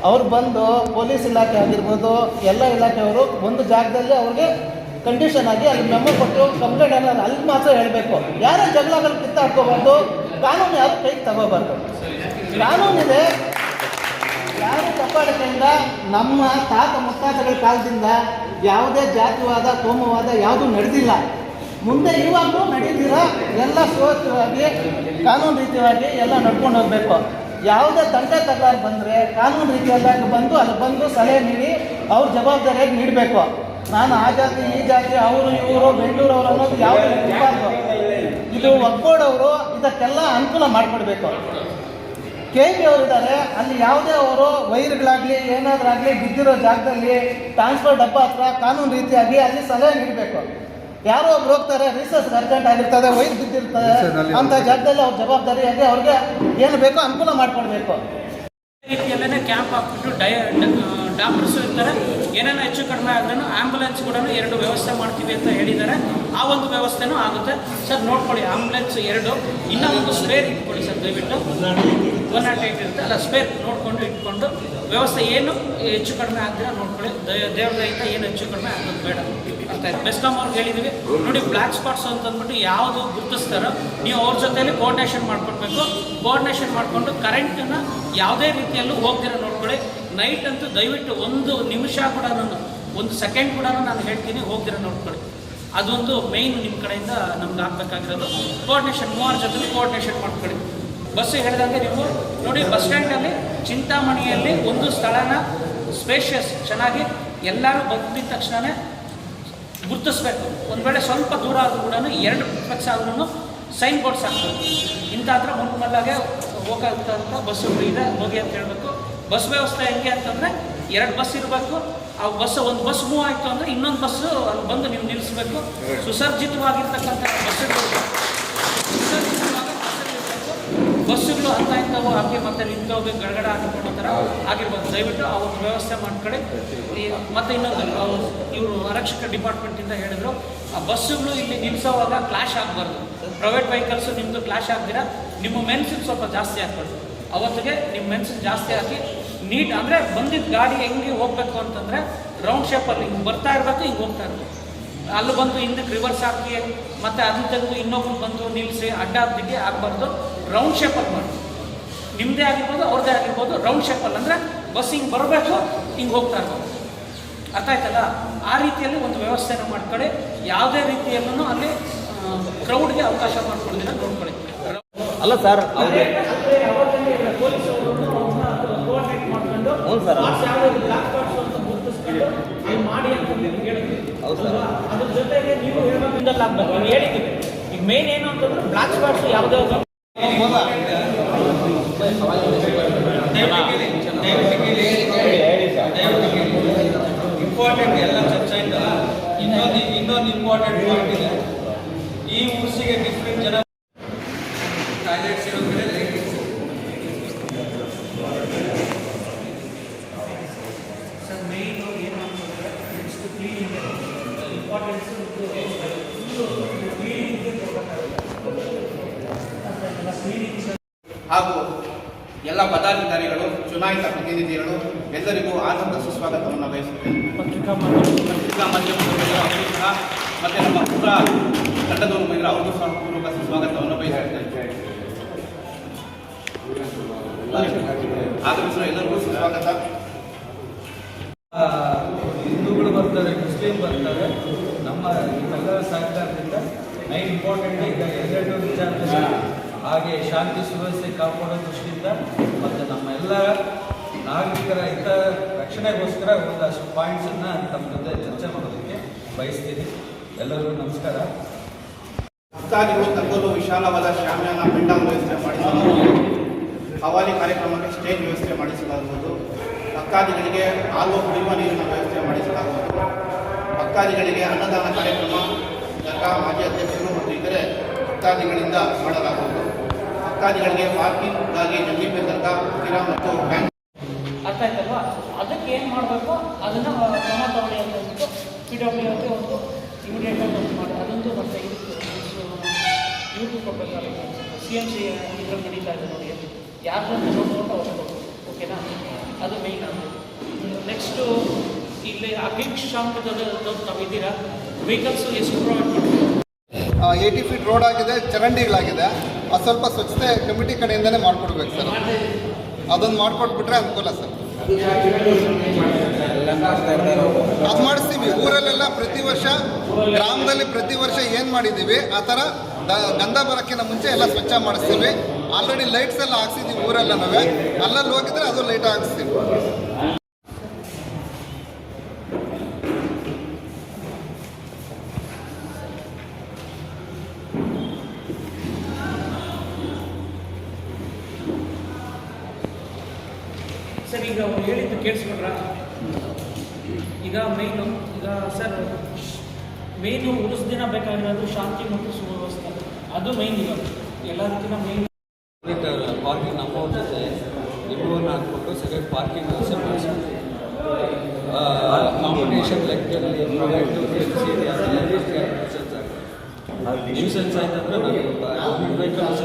ಅವ್ರು ಬಂದು ಪೊಲೀಸ್ ಇಲಾಖೆ ಆಗಿರ್ಬೋದು ಎಲ್ಲ ಇಲಾಖೆಯವರು ಒಂದು ಜಾಗದಲ್ಲಿ ಅವ್ರಿಗೆ ಕಂಡೀಷನ್ ಆಗಿ ಅಲ್ಲಿ ಮೆಮೊ ಕೊಟ್ಟು ಕಂಪ್ಲೇಂಟ್ ಏನಾದ್ರು ಅಲ್ಲಿ ಮಾತ್ರ ಹೇಳಬೇಕು. ಯಾರೇ ಜಗಳಗಳು ಕಿತ್ತಾಡ್ಕೋಬಾರ್ದು, ಕಾನೂನು ಯಾರು ಕೈಗೆ ತಗೋಬಾರ್ದು. ಕಾನೂನಿದೆ. ಯಾರು ತಪ್ಪಾಡಿಕೆಯಿಂದ ನಮ್ಮ ತಾತ ಮುತ್ತಾತಗಳ ಕಾಲದಿಂದ ಯಾವುದೇ ಜಾತಿವಾದ ಕೋಮುವಾದ ಯಾವುದೂ ನಡೆದಿಲ್ಲ. ಮುಂದೆ ಇವಾಗಲೂ ನಡೆದಿರ ಎಲ್ಲ ಸುವ್ಯವಸ್ಥಿತವಾಗಿ ಕಾನೂನು ರೀತಿಯಾಗಿ ಎಲ್ಲ ನಡ್ಕೊಂಡು ಹೋಗಬೇಕು. ಯಾವುದೇ ತಂಟೆ ತಕರಾರು ಬಂದರೆ ಕಾನೂನು ರೀತಿಯಲ್ಲಾಗಿ ಬಂದು ಅಲ್ಲಿ ಬಂದು ಸಲಹೆ ನೀಡಿ ಅವ್ರ ಜವಾಬ್ದಾರಿಯಾಗಿ ನೀಡಬೇಕು. ನಾನು ಆ ಜಾತಿ ಈ ಜಾತಿ ಅವರು ಇವರು ಬೆಂಗಳೂರವರು ಅನ್ನೋದು ಯಾವುದೇ ಇರಬಾರ್ದು. ಇದು ಒಗ್ಗೂಡವರು ಇದಕ್ಕೆಲ್ಲ ಅನುಕೂಲ ಮಾಡಿಕೊಡ್ಬೇಕು. KP ಅವರಿದ್ದಾರೆ, ಅಲ್ಲಿ ಯಾವುದೇ ಅವರು ವೈರ್ಗಳಾಗಲಿ ಏನಾದ್ರಾಗಲಿ ಬಿದ್ದಿರೋ ಜಾಗದಲ್ಲಿ ಟ್ರಾನ್ಸ್ಫರ್ ಡಬ್ಬ ಹತ್ರ ಕಾನೂನು ರೀತಿಯಾಗಿ ಅಲ್ಲಿ ಸಲಹೆ ನೀಡಬೇಕು. ಯಾರೋ ಒಬ್ರು ಹೋಗ್ತಾರೆ, ರಿಸರ್ಚ್ ಅರ್ಜೆಂಟ್ ಆಗಿರ್ತದೆ, ವೈರ್ ಬಿದ್ದಿರ್ತದೆ, ಅಂಥ ಜಾಗದಲ್ಲಿ ಅವ್ರ ಜವಾಬ್ದಾರಿಯಾಗಿ ಅವ್ರಿಗೆ ಏನು ಬೇಕೋ ಅನುಕೂಲ ಮಾಡಿಕೊಡ್ಬೇಕು. ರೀತಿಯಲ್ಲೇ ಕ್ಯಾಂಪ್ ಹಾಕ್ಬಿಟ್ಟು ಡಾಕ್ಟರ್ಸು ಇರ್ತಾರೆ. ಏನೇನೋ ಹೆಚ್ಚು ಕಡಿಮೆ ಆದ್ರೂ ಆ್ಯಂಬುಲೆನ್ಸ್ ಕೂಡ 2 ವ್ಯವಸ್ಥೆ ಮಾಡ್ತೀವಿ ಅಂತ ಹೇಳಿದ್ದಾರೆ. ಆ ಒಂದು ವ್ಯವಸ್ಥೆನೂ ಆಗುತ್ತೆ ಸರ್. ನೋಡ್ಕೊಳ್ಳಿ, ಆ್ಯಂಬುಲೆನ್ಸ್ 2, ಇನ್ನೂ ಒಂದು ಸ್ಪೇರ್ ಇಟ್ಕೊಳ್ಳಿ ಸರ್ ದಯವಿಟ್ಟು. 108 ಇರುತ್ತೆ ಅಲ್ಲ, ಸ್ಪೇರ್ ನೋಡಿಕೊಂಡು ಇಟ್ಕೊಂಡು ವ್ಯವಸ್ಥೆ ಏನು ಹೆಚ್ಚು ಕಡಿಮೆ ಆಗ್ದಿರ ನೋಡ್ಕೊಳ್ಳಿ. ದೇವ್ರದಿಂದ ಏನು ಹೆಚ್ಚು ಕಡಿಮೆ ಆಗೋದು ಬೇಡ. ಅರ್ಥ ಆಯ್ತು. ಬೆಸ್ಕಾಮ್ ಅವ್ರಿಗೆ ಹೇಳಿದ್ದೀವಿ ನೋಡಿ, ಬ್ಲ್ಯಾಕ್ ಸ್ಪಾಟ್ಸ್ ಅಂತಂದ್ಬಿಟ್ಟು ಯಾವುದು ಗುರುತಿಸ್ತಾರೋ ನೀವು ಅವ್ರ ಜೊತೆಯಲ್ಲಿ ಕೋಆರ್ಡಿನೇಷನ್ ಮಾಡ್ಕೊಡ್ಬೇಕು. ಕೋಆರ್ಡಿನೇಷನ್ ಮಾಡಿಕೊಂಡು ಕರೆಂಟನ್ನು ಯಾವುದೇ ರೀತಿಯಲ್ಲೂ ಹೋಗ್ದಿರ ನೋಡ್ಕೊಳ್ಳಿ. ನೈಟ್ ಅಂತೂ ದಯವಿಟ್ಟು 1 ನಿಮಿಷ ಕೂಡ, 1 ಸೆಕೆಂಡ್ ಕೂಡ ನಾನು ಹೇಳ್ತೀನಿ ಹೋಗ್ದಿರ ನೋಡ್ಕೊಳ್ಳಿ. ಅದೊಂದು ಮೇಯ್ನ್ ನಿಮ್ಮ ಕಡೆಯಿಂದ ನಮ್ಗೆ ಆಗಬೇಕಾಗಿರೋದು. ಕೋಆರ್ಡಿನೇಷನ್ 3 ಜೊತೆ ಕೋಆರ್ಡಿನೇಷನ್ ಮಾಡ್ಕೊಳ್ಳಿ. ಬಸ್ ಹೇಳಿದಂಗೆ ನೀವು ನೋಡಿ, ಬಸ್ ಸ್ಟ್ಯಾಂಡಲ್ಲಿ ಚಿಂತಾಮಣಿಯಲ್ಲಿ ಒಂದು ಸ್ಥಳನ ಸ್ಪೇಷಿಯಸ್ ಚೆನ್ನಾಗಿ ಎಲ್ಲರೂ ಬಂದಿದ ತಕ್ಷಣವೇ ಗುರುತಿಸ್ಬೇಕು. ಒಂದು ವೇಳೆ ಸ್ವಲ್ಪ ದೂರ ಆದರೂ ಕೂಡ 2 ಫ್ಲೆಕ್ಸ್ ಆದ್ರೂ ಸೈನ್ ಬೋರ್ಡ್ಸ್ ಹಾಕ್ಬೇಕು. ಇಂಥ ಹತ್ರ ಮುನ್ಮಲ್ಲಾಗೆ ಹೋಗೋಂಥ ಬಸ್ಸುಗಳು ಇದೆ, ಹೋಗಿ ಅಂತ ಹೇಳಬೇಕು. ಬಸ್ ವ್ಯವಸ್ಥೆ ಹೆಂಗೆ ಅಂತಂದರೆ 2 ಬಸ್ ಇರಬೇಕು. ಆ ಒಂದು ಬಸ್ ಮೂವ್ ಆಯಿತು ಅಂದರೆ ಇನ್ನೊಂದು ಬಸ್ಸು ಅಲ್ಲಿ ಬಂದು ನೀವು ನಿಲ್ಲಿಸಬೇಕು. ಸುಸರ್ಜಿತವಾಗಿರ್ತಕ್ಕಂಥ ಬಸ್ಸುಗಳು ಅಂತ ಇಂಥವು ಹಾಕಿ ಮತ್ತೆ ನಿಂತೋಗಿ ಗಡಗಡ ಹಾಕಿಕೊಳ್ಳೋ ಥರ ಆಗಿರ್ಬೋದು. ದಯವಿಟ್ಟು ಆ ಒಂದು ವ್ಯವಸ್ಥೆ ಮಾಡ್ಕೊಳ್ಳಿ. ಮತ್ತು ಇನ್ನೊಂದು ಇವರು ಆರಕ್ಷಕ ಡಿಪಾರ್ಟ್ಮೆಂಟಿಂದ ಹೇಳಿದ್ರು, ಆ ಬಸ್ಸುಗಳು ಇಲ್ಲಿ ನಿಲ್ಲಿಸೋವಾಗ ಕ್ಲಾಶ್ ಆಗಬಾರ್ದು. ಪ್ರೈವೇಟ್ ವೆಹಿಕಲ್ಸು ನಿಮ್ಮದು ಕ್ಲಾಶ್ ಆಗ್ದಿರ ನಿಮ್ಮ ಮೆನ್ಸಿಗೆ ಸ್ವಲ್ಪ ಜಾಸ್ತಿ ಹಾಕ್ಬಾರ್ದು. ಅವತ್ತಿಗೆ ನಿಮ್ಮ ಮೆನ್ಸಿಗೆ ಜಾಸ್ತಿ ಹಾಕಿ ನೀಟ್ ಅಂದರೆ ಬಂದಿದ್ದ ಗಾಡಿ ಹೆಂಗೆ ಹೋಗಬೇಕು ಅಂತಂದರೆ ರೌಂಡ್ ಶೇಪಲ್ಲಿ ಹಿಂಗೆ ಬರ್ತಾ ಇರಬೇಕು, ಹಿಂಗೆ ಹೋಗ್ತಾ ಇರಬೇಕು. ಅಲ್ಲಿ ಬಂದು ಹಿಂದಕ್ಕೆ ರಿವರ್ಸ್ ಹಾಕಿ ಮತ್ತು ಅದನ್ನ ತೆಗೆದು ಇನ್ನೊಬ್ರು ಬಂದು ನಿಲ್ಲಿಸಿ ಅಡ್ಡ ಅಡ್ಡಿಗೆ ಆಗಬಾರ್ದು. ರೌಂಡ್ ಶೇಪಲ್ಲಿ ಮಾಡಿ, ನಿಮ್ಮದೇ ಆಗಿರ್ಬೋದು ಅವ್ರದ್ದೇ ಆಗಿರ್ಬೋದು. ರೌಂಡ್ ಶೇಪಲ್ಲಿ ಅಂದರೆ ಬಸ್ ಹಿಂಗೆ ಬರಬೇಕು, ಹಿಂಗೆ ಹೋಗ್ತಾ ಇರ್ಬೋದು. ಅರ್ಥ ಆಯ್ತಲ್ಲ? ಆ ರೀತಿಯಲ್ಲಿ ಒಂದು ವ್ಯವಸ್ಥೆನ ಮಾಡ್ಕೊಳ್ಳಿ. ಯಾವುದೇ ರೀತಿಯಲ್ಲೂ ಅಲ್ಲಿ ಕ್ರೌಡ್ಗೆ ಅವಕಾಶ ಮಾಡ್ಕೊಳ್ದಿರ ನೋಡ್ಕೊಳ್ಳಿ. ಅಲ್ಲ ಸರ್, ಪೊಲೀಸರು ಕೋಆರ್ಡಿನೇಟ್ ಮಾಡ್ಕೊಂಡು ಅಲ್ಲಿ ಮಾಡಿ ಅಂತ ಹೇಳಿದ್ವಿ. ಅದ್ರ ಜೊತೆಗೆ ನೀವು ಹೇಳ್ಬೇಕಿಂದಲ್ಲ ಆಗ್ಬೇಕು. ನೀವು ಹೇಳಿದ್ದೀವಿ ಈಗ ಮೇನ್ ಏನು ಅಂತಂದ್ರೆ ಬ್ಲಾಕ್ ಸ್ಪಾಟ್ಸ್ ಯಾವುದೇ ಇಂಪಾರ್ಟೆಂಟ್ ಎಲ್ಲ ಚರ್ಚೆ ಆಯ್ತಲ್ಲ. ಇನ್ನೊಂದು ಇಂಪಾರ್ಟೆಂಟ್ ಪಾಯಿಂಟ್ ಇದೆ. ಈ ಊರ್ಸಿಗೆ ಡಿಫ್ರೆಂಟ್ ಜನ ಟಾಯ್ಲೆಟ್ಸ್ ಇರೋ ಕಡೆ ಲೈಟಿಂಗ್ಸ್ ಸರ್ ಮೇನ್ ಏನು ಅಂತಂದರೆ ಕ್ಲೀನಿಂಗ್ ಇಂಪಾರ್ಟೆನ್ಸ್ ಹಾಗೂ ಎಲ್ಲ ಪದಾಧಿಕಾರಿಗಳು, ಚುನಾಯಿತ ಪ್ರತಿನಿಧಿಗಳು ಎಲ್ಲರಿಗೂ ಆನಂದ ಸುಸ್ವಾಗತವನ್ನು ಬಯಸುತ್ತೇನೆ. ಪತ್ರಿಕಾ ಮಾಧ್ಯಮದವರು ಅವರು ಸಹ ಮತ್ತು ನಮ್ಮ ಪೂರ ತಂಡದವರು ಬಂದರೆ ಅವ್ರಿಗೂ ಸಹ ಪೂರ್ವಕ ಸುಸ್ವಾಗತವನ್ನು ಬಯಸುತ್ತೇನೆ. ಆಗಮಿಸಿದ ಎಲ್ಲರಿಗೂ ಸುಸ್ವಾಗತ. ಹಿಂದೂಗಳು ಬರ್ತಾರೆ, ಮುಸ್ಲಿಂ ಬರ್ತಾರೆ. ನಮ್ಮೆಲ್ಲರ ಸಹಕಾರದಿಂದ ನೈನ್ ಇಂಪಾರ್ಟೆಂಟ್ ಈಗ 2 ವಿಚಾರದಲ್ಲಿ ಹಾಗೆ ಶಾಂತಿ ಸುವ್ಯವಸ್ಥೆ ಕಾಪಾಡೋ ದೃಷ್ಟಿಯಿಂದ ಮತ್ತು ನಮ್ಮ ಎಲ್ಲ ನಾಗರಿಕರ ಹಿತ ರಕ್ಷಣೆಗೋಸ್ಕರ ಒಂದಷ್ಟು ಪಾಯಿಂಟ್ಸನ್ನು ತಮ್ಮ ಜೊತೆ ಚರ್ಚೆ ಮಾಡೋದಕ್ಕೆ ಬಯಸ್ತೀನಿ. ಎಲ್ಲರಿಗೂ ನಮಸ್ಕಾರ. ಭಕ್ತಾದಿಗಳು ತಗ್ಗಲು ವಿಶಾಲವಾದ ಶಾಮಿಯಾನ ಪೆಂಡಾಲ್ ವ್ಯವಸ್ಥೆ ಮಾಡಿಸಲಾಗುವುದು. ಹವಾಲಿ ಕಾರ್ಯಕ್ರಮಕ್ಕೆ ಸ್ಟೇಜ್ ವ್ಯವಸ್ಥೆ ಮಾಡಿಸಲಾಗುವುದು. ಭಕ್ತಾದಿಗಳಿಗೆ ಹಾಲು ಕುಡಿಯುವ ನೀರಿನ ವ್ಯವಸ್ಥೆ ಮಾಡಿಸಲಾಗುವುದು. ಭಕ್ತಾದಿಗಳಿಗೆ ಅನ್ನದಾನ ಕಾರ್ಯಕ್ರಮ ದರ್ಗಾ ಮಾಜಿ ಅಧ್ಯಕ್ಷರು ಮತ್ತು ಇತರೆ ಭಕ್ತಾದಿಗಳಿಂದ ಮಾಡಲಾಗುವುದು. ಭಕ್ತಾದಿಗಳಿಗೆ ಪಾರ್ಕಿಂಗ್ಗಾಗಿ ಜಂಗೀಪೆ ದರ್ಗಾ ತೀರಾ ಮತ್ತು ಬ್ಯಾಂಕ್. ಅರ್ಥ ಆಯ್ತಲ್ವಾ? ಅದಕ್ಕೆ ಏನು ಮಾಡಬೇಕು ಅದನ್ನು ಕ್ರಮ ತಗೊಳ್ಳಿ ಅಂತ ಹೇಳ್ಬಿಟ್ಟು PWಗೆ ಒಂದು ಇಮಿಡಿಯೇಟಾಗಿ ಒಂದು ಮಾಡಿ ಅದೊಂದು ಮತ್ತೆ ಯೂಟ್ಯೂಬ್ ಕೊಡಬೇಕಾಗುತ್ತೆ. CMC ಇದ್ರಲ್ಲಿ ನಡೀತಾ ಇದೆ ನೋಡಿ, ಯಾರನ್ನ ನೋಡ್ಕೊಂಡು ಅವ್ರು ಕೊಡಬೇಕು. ಓಕೆನಾ? ಅದು ಮೇಯ್ನ್. ನೆಕ್ಸ್ಟು ಇಲ್ಲಿ ಅಗ್ನಿಕ್ ಶಾಂಪದವ್ರು ತಾವಿದ್ದೀರಾ, ವೆಹಿಕಲ್ಸು ಎಷ್ಟು ಪ್ರೊವೈಡ್ ಮಾಡ್ತೀವಿ? 80 ಫೀಟ್ ರೋಡ್ ಆಗಿದೆ, ಚರಂಡಿಗಳಾಗಿದೆ. ಅದು ಸ್ವಲ್ಪ ಸ್ವಚ್ಛತೆ ಕಮಿಟಿ ಕಡೆಯಿಂದನೇ ಮಾಡಿಕೊಡ್ಬೇಕು ಸರ್. ಅದೊಂದು ಮಾಡಿಕೊಟ್ಬಿಟ್ರೆ ಅನುಕೂಲ ಸರ್. ಅದು ಮಾಡಿಸ್ತೀವಿ ಊರಲ್ಲೆಲ್ಲ. ಪ್ರತಿ ವರ್ಷ ಗ್ರಾಮದಲ್ಲಿ ಪ್ರತಿ ವರ್ಷ ಏನು ಮಾಡಿದ್ದೀವಿ ಆ ಥರ ಗಂಧ ಬರೋಕ್ಕಿಂತ ಮುಂಚೆ ಎಲ್ಲ ಸ್ವಚ್ಛ ಮಾಡಿಸ್ತೀವಿ. ಆಲ್ರೆಡಿ ಲೈಟ್ಸ್ ಎಲ್ಲ ಹಾಕ್ಸಿದ್ದೀವಿ ಊರೆಲ್ಲ ನಾವೇ, ಅಲ್ಲಲ್ಲಿ ಹೋಗಿದ್ರೆ ಅದು ಲೈಟ್ ಹಾಕ್ಸ್ತೀವಿ. ಸರ್ ಈಗ ಅವ್ರು ಹೇಳಿದ್ದು ಕೇಳಿಸ್ಕೊಂಡ್ರ? ಈಗ ಸರ್ ಮೇಯ್ನು ಉಳಿಸ್ ದಿನ ಬೇಕಾಗಿರೋದು ಶಾಂತಿ ಮತ್ತು ಸುವ್ಯವಸ್ಥೆ, ಅದು ಮೈನ್. ಈಗ ಎಲ್ಲದಕ್ಕಿಂತ ಮೈನ್ ಪಾರ್ಕಿಂಗ್ ನಮ್ಮ ಜೊತೆ ಇಬ್ಬರನ್ನ ಹಾಕ್ಬಿಟ್ಟು ಸೆಕೆಂಡ್ ಪಾರ್ಕಿಂಗ್ ವ್ಯವಸ್ಥೆ ಮಾಡಿಸ್ತೀವಿ. ಕಾಂಪಿಟೇಷನ್ ಲೆಕ್ಕದಲ್ಲಿ ಪ್ರೈವೇಟು ನ್ಯೂಸೆನ್ಸ್ ಆಯ್ತಂದ್ರೆ ನಾವು ಗೌರ್ಮೆಂಟ್ ವೆಹಿಕಲ್ಸ್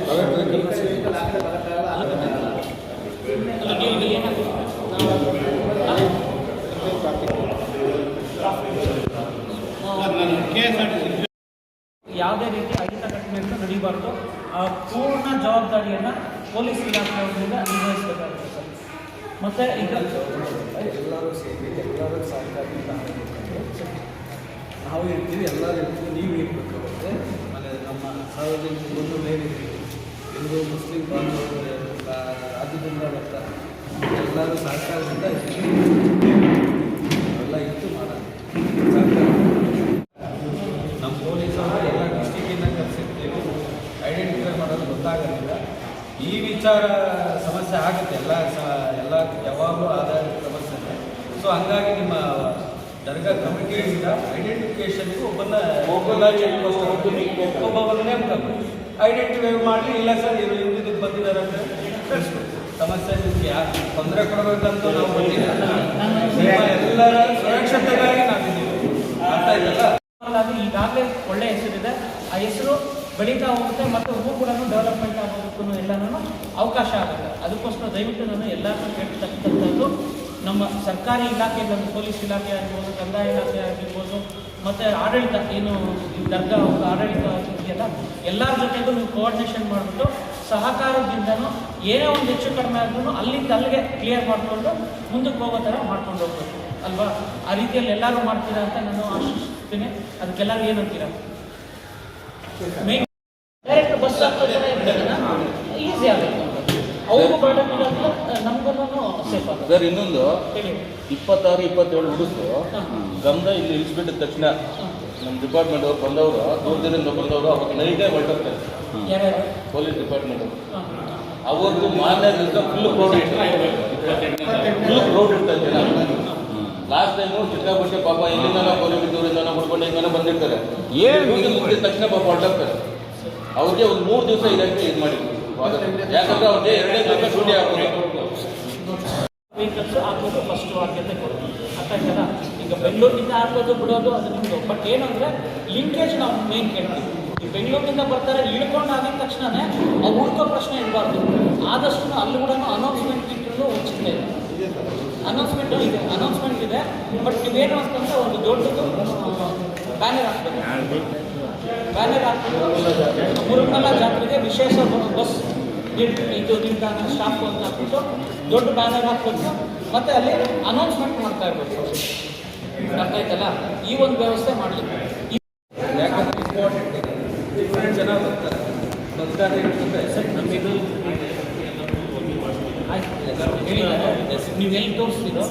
ಪ್ರೈವೇಟ್ ವೆಹಿಕಲ್ಸ್ ಯಾವುದೇ ರೀತಿ ಅಹಿತ ಘಟನೆಗಳು ನಡೀಬಾರ್ದು. ಆ ಪೂರ್ಣ ಜವಾಬ್ದಾರಿಯನ್ನು ಪೊಲೀಸ್ ಇಲಾಖೆಯವರಿಂದ ನಿರ್ವಹಿಸಬೇಕಾಗುತ್ತೆ ಸರ್. ಮತ್ತು ಈಗ ಎಲ್ಲರೂ ಸೇರಿ ಎಲ್ಲರೂ ಸಹಕಾರದಿಂದ ನಾವು ಇರ್ತೀವಿ, ಎಲ್ಲರೂ ಇರ್ತೀವಿ, ನೀವು ಇರಬೇಕಾಗುತ್ತೆ. ಆಮೇಲೆ ನಮ್ಮ ಸಾರ್ವಜನಿಕ ಒಂದು ಮೇಲಿರ್ತೀವಿ, ಹಿಂದೂ ಮುಸ್ಲಿಂ ಬಾಂಧವರು ರಾಜ್ಯದಿಂದ ಬರ್ತಾರೆ, ಎಲ್ಲರೂ ಸಹಕಾರದಿಂದ ಇರ್ತೀವಿ. ಎಲ್ಲ ಇತ್ತು ಮಾಡೋಣ ಸಹಕಾರ. ನಮ್ಮ ಪೊಲೀಸರು ಎಲ್ಲ ಡಿಸ್ಟಿಕ್ಕಿಂದ ಕಲಿಸಿರ್ತೀವಿ, ಐಡೆಂಟಿಫೈ ಮಾಡೋದು ಗೊತ್ತಾಗೋದಿಲ್ಲ. ಈ ವಿಚಾರ ಸಮಸ್ಯೆ ಆಗುತ್ತೆ, ಎಲ್ಲ ಯಾವಾಗಲೂ ಆದ ಸಮಸ್ಯೆ. ಸೊ ಹಂಗಾಗಿ ನಿಮ್ಮ ದರ್ಗಾ ಕಮಿಟಿಯಿಂದ ಐಡೆಂಟಿಫಿಕೇಷನ್ಗೂ ಒಬ್ಬೊಬ್ಬರನ್ನೇ ಐಡೆಂಟಿಫೈ ಮಾಡಿ, ಇಲ್ಲ ಸರ್ ಇವರು ಇದಕ್ಕೆ ಬಂದಿದ್ದಾರೆ ಅಂತ ಕಳಿಸ್ಬೇಕು. ಸಮಸ್ಯೆ ನಿಮಗೆ ಯಾರು ತೊಂದರೆ ಕೊಡಬೇಕಂತ ನಾವು ಬಂದಿಲ್ಲ, ಎಲ್ಲರ ಸುರಕ್ಷತೆಗಾಗಿ ನಾವಿದ್ದೀವಿ. ಅರ್ಥ ಆಯ್ತಲ್ಲ? ಈಗಾಗಲೇ ಒಳ್ಳೆಯ ಹೆಸರಿದೆ, ಆ ಹೆಸರು ಬೆಳೀತಾ ಹೋಗುತ್ತೆ ಮತ್ತು ಹೂ ಕೂಡ ಡೆವಲಪ್ಮೆಂಟ್ ಆಗೋದಕ್ಕೂ ಎಲ್ಲನೂ ಅವಕಾಶ ಆಗುತ್ತೆ. ಅದಕ್ಕೋಸ್ಕರ ದಯವಿಟ್ಟು ನಾನು ಎಲ್ಲರನ್ನೂ ಕೇಳ್ತಕ್ಕಂಥದ್ದು, ನಮ್ಮ ಸರ್ಕಾರಿ ಇಲಾಖೆಗಳನ್ನು ಪೊಲೀಸ್ ಇಲಾಖೆ ಆಗಿರ್ಬೋದು, ಕಂದಾಯ ಇಲಾಖೆ ಆಗಿರ್ಬೋದು, ಮತ್ತು ಆಡಳಿತ ಏನು ದರ್ಗಾ ಆಡಳಿತ ಇದೆಯಲ್ಲ, ಎಲ್ಲರ ಜೊತೆಗೂ ನೀವು ಕೋಆರ್ಡಿನೇಷನ್ ಮಾಡಿಬಿಟ್ಟು ಸಹಕಾರದಿಂದನೂ ಏನೇ ಒಂದು ಹೆಚ್ಚು ಕಡಿಮೆ ಆದ್ರೂ ಅಲ್ಲಿಂದ ಅಲ್ಲಿಗೆ ಕ್ಲಿಯರ್ ಮಾಡಿಕೊಂಡು ಮುಂದಕ್ಕೆ ಹೋಗೋ ಥರ ಮಾಡ್ಕೊಂಡು ಹೋಗ್ಬೇಕು ಅಲ್ವಾ? ಆ ರೀತಿಯಲ್ಲಿ ಎಲ್ಲರೂ ಮಾಡ್ತೀರಾ ಅಂತ ನಾನು ಆಶಿಸ್ತೀನಿ. ಅದಕ್ಕೆಲ್ಲರೂ ಏನಂತೀರಾ? ಮೇನ್ ಡೈರೆಕ್ಟ್ ಬಸ್ ಈಸಿ ಆಗುತ್ತೆ, ಅವ್ರಿಗೂ ಬರ್ಡನ್ ಇರೋದು, ನಮಗೂ ಸೇಫ್ ಆಗುತ್ತೆ. ಸರ್ ಇನ್ನೊಂದು 26-27 ಹುಡುಗರು ಗಮನ ಇಲ್ಲಿ ಇಳಿಸ್ಬಿಟ್ಟಿದ ತಕ್ಷಣ ನಮ್ಮ ಡಿಪಾರ್ಟ್ಮೆಂಟ್ ಅವ್ರು ಬಂದವರು, ದೂರದಿಂದ ಬಂದವರು ಅವಾಗ ನೈಟೇ ಹೊರಟೋಗ್ತಾರೆ. ಯಾರ್ಯಾರು? ಪೊಲೀಸ್ ಡಿಪಾರ್ಟ್ಮೆಂಟ್ ಅವ್ರದ್ದು ಮಾನ್ಯ ಫುಲ್ ಕ್ರೌಡ್ ಇರ್ತಾರೆ, ಜನ. ಲಾಸ್ಟ್ ಟೈಮು ಚಿಕ್ಕಪಟ್ಟೆ ಪಾಪ ಇಲ್ಲಿಂದ ಕೋರಿಬಿದ್ದೂರಿಂದ ಹುಡ್ಕೊಂಡು ಹಿಂಗನ ಬಂದಿರ್ತಾರೆ, ಮುಗಿದ ತಕ್ಷಣ ಪಾಪ ಹೊರಟೋಗ್ತಾರೆ. ಅವ್ರಿಗೆ ಒಂದು 3 ದಿವಸ ಇದಕ್ಕೆ ಇದು ಮಾಡಿ, ಯಾಕಂದ್ರೆ ಅವ್ರಿಗೆ 2ನೇ ದಿವಸ ಡ್ಯೂಟಿ ಹಾಕೋದು. ವೆಹಿಕಲ್ಸ್ ಹಾಕೋದು ಫಸ್ಟು ಆದ್ಯತೆ ಕೊಡೋದು. ಅರ್ಥ ಆಯ್ತಲ್ಲ? ಈಗ ಬೆಂಗಳೂರಿನಿಂದ ಹಾಕೋದು ಬಿಡೋದು ಅದು ನಿಮ್ಮದು. ಬಟ್ ಏನಂದರೆ ಲಿಂಕೇಜ್ ನಾವು ಮೇನ್ ಕೇಳ್ತೀವಿ. ಈ ಬೆಂಗಳೂರಿನಿಂದ ಬರ್ತಾರೆ, ಇಳ್ಕೊಂಡು ಆಗಿದ ತಕ್ಷಣವೇ ಅವ್ರು ಹುಡ್ಕೋ ಪ್ರಶ್ನೆ ಇರಬಾರ್ದು. ಆದಷ್ಟು ಅಲ್ಲಿ ಕೂಡ ಅನೌನ್ಸ್ಮೆಂಟ್ ಇಟ್ಟರು ಚಿಂತೆ ಇದೆ. ಅನೌನ್ಸ್ಮೆಂಟ್ ಇದೆ, ಬಟ್ ನೀವೇನು ಅಂತಂದರೆ ಒಂದು ದೊಡ್ಡದು ಬ್ಯಾನರ್ ಹಾಕ್ಬೇಕು. ಬ್ಯಾನರ್ ಹಾಕ್ಬಿಟ್ಟು ಮುರುಗಮಲ್ಲ ಜಾತ್ರೆಗೆ ವಿಶೇಷ ಬಸ್ ಇದು ನಿಲ್ದಾಣ ಸ್ಟಾಪ್ ಅಂತ ಹಾಕ್ಬಿಟ್ಟು ದೊಡ್ಡ ಬ್ಯಾನರ್ ಹಾಕ್ಬೇಕು, ಮತ್ತು ಅಲ್ಲಿ ಅನೌನ್ಸ್ಮೆಂಟ್ ಮಾಡ್ತಾ ಇರ್ಬೇಕು. ಅರ್ಥ ಆಯ್ತಲ್ಲ? ಈ ಒಂದು ವ್ಯವಸ್ಥೆ ಮಾಡಲಿಕ್ಕೆ ಯಾಕಂದ್ರೆ ಇಂಪಾರ್ಟೆಂಟ್ ಇದೆ. ಡಿಫ್ರೆಂಟ್ ಜನ ಬರ್ತಾರೆ, ಬರ್ತಾರೆ ಇರ್ತದೆ. ಸರ್ ನಮಗಿದು ನೀವು ಎಲ್ಲಿ ತೋರಿಸ್ತೀರೋ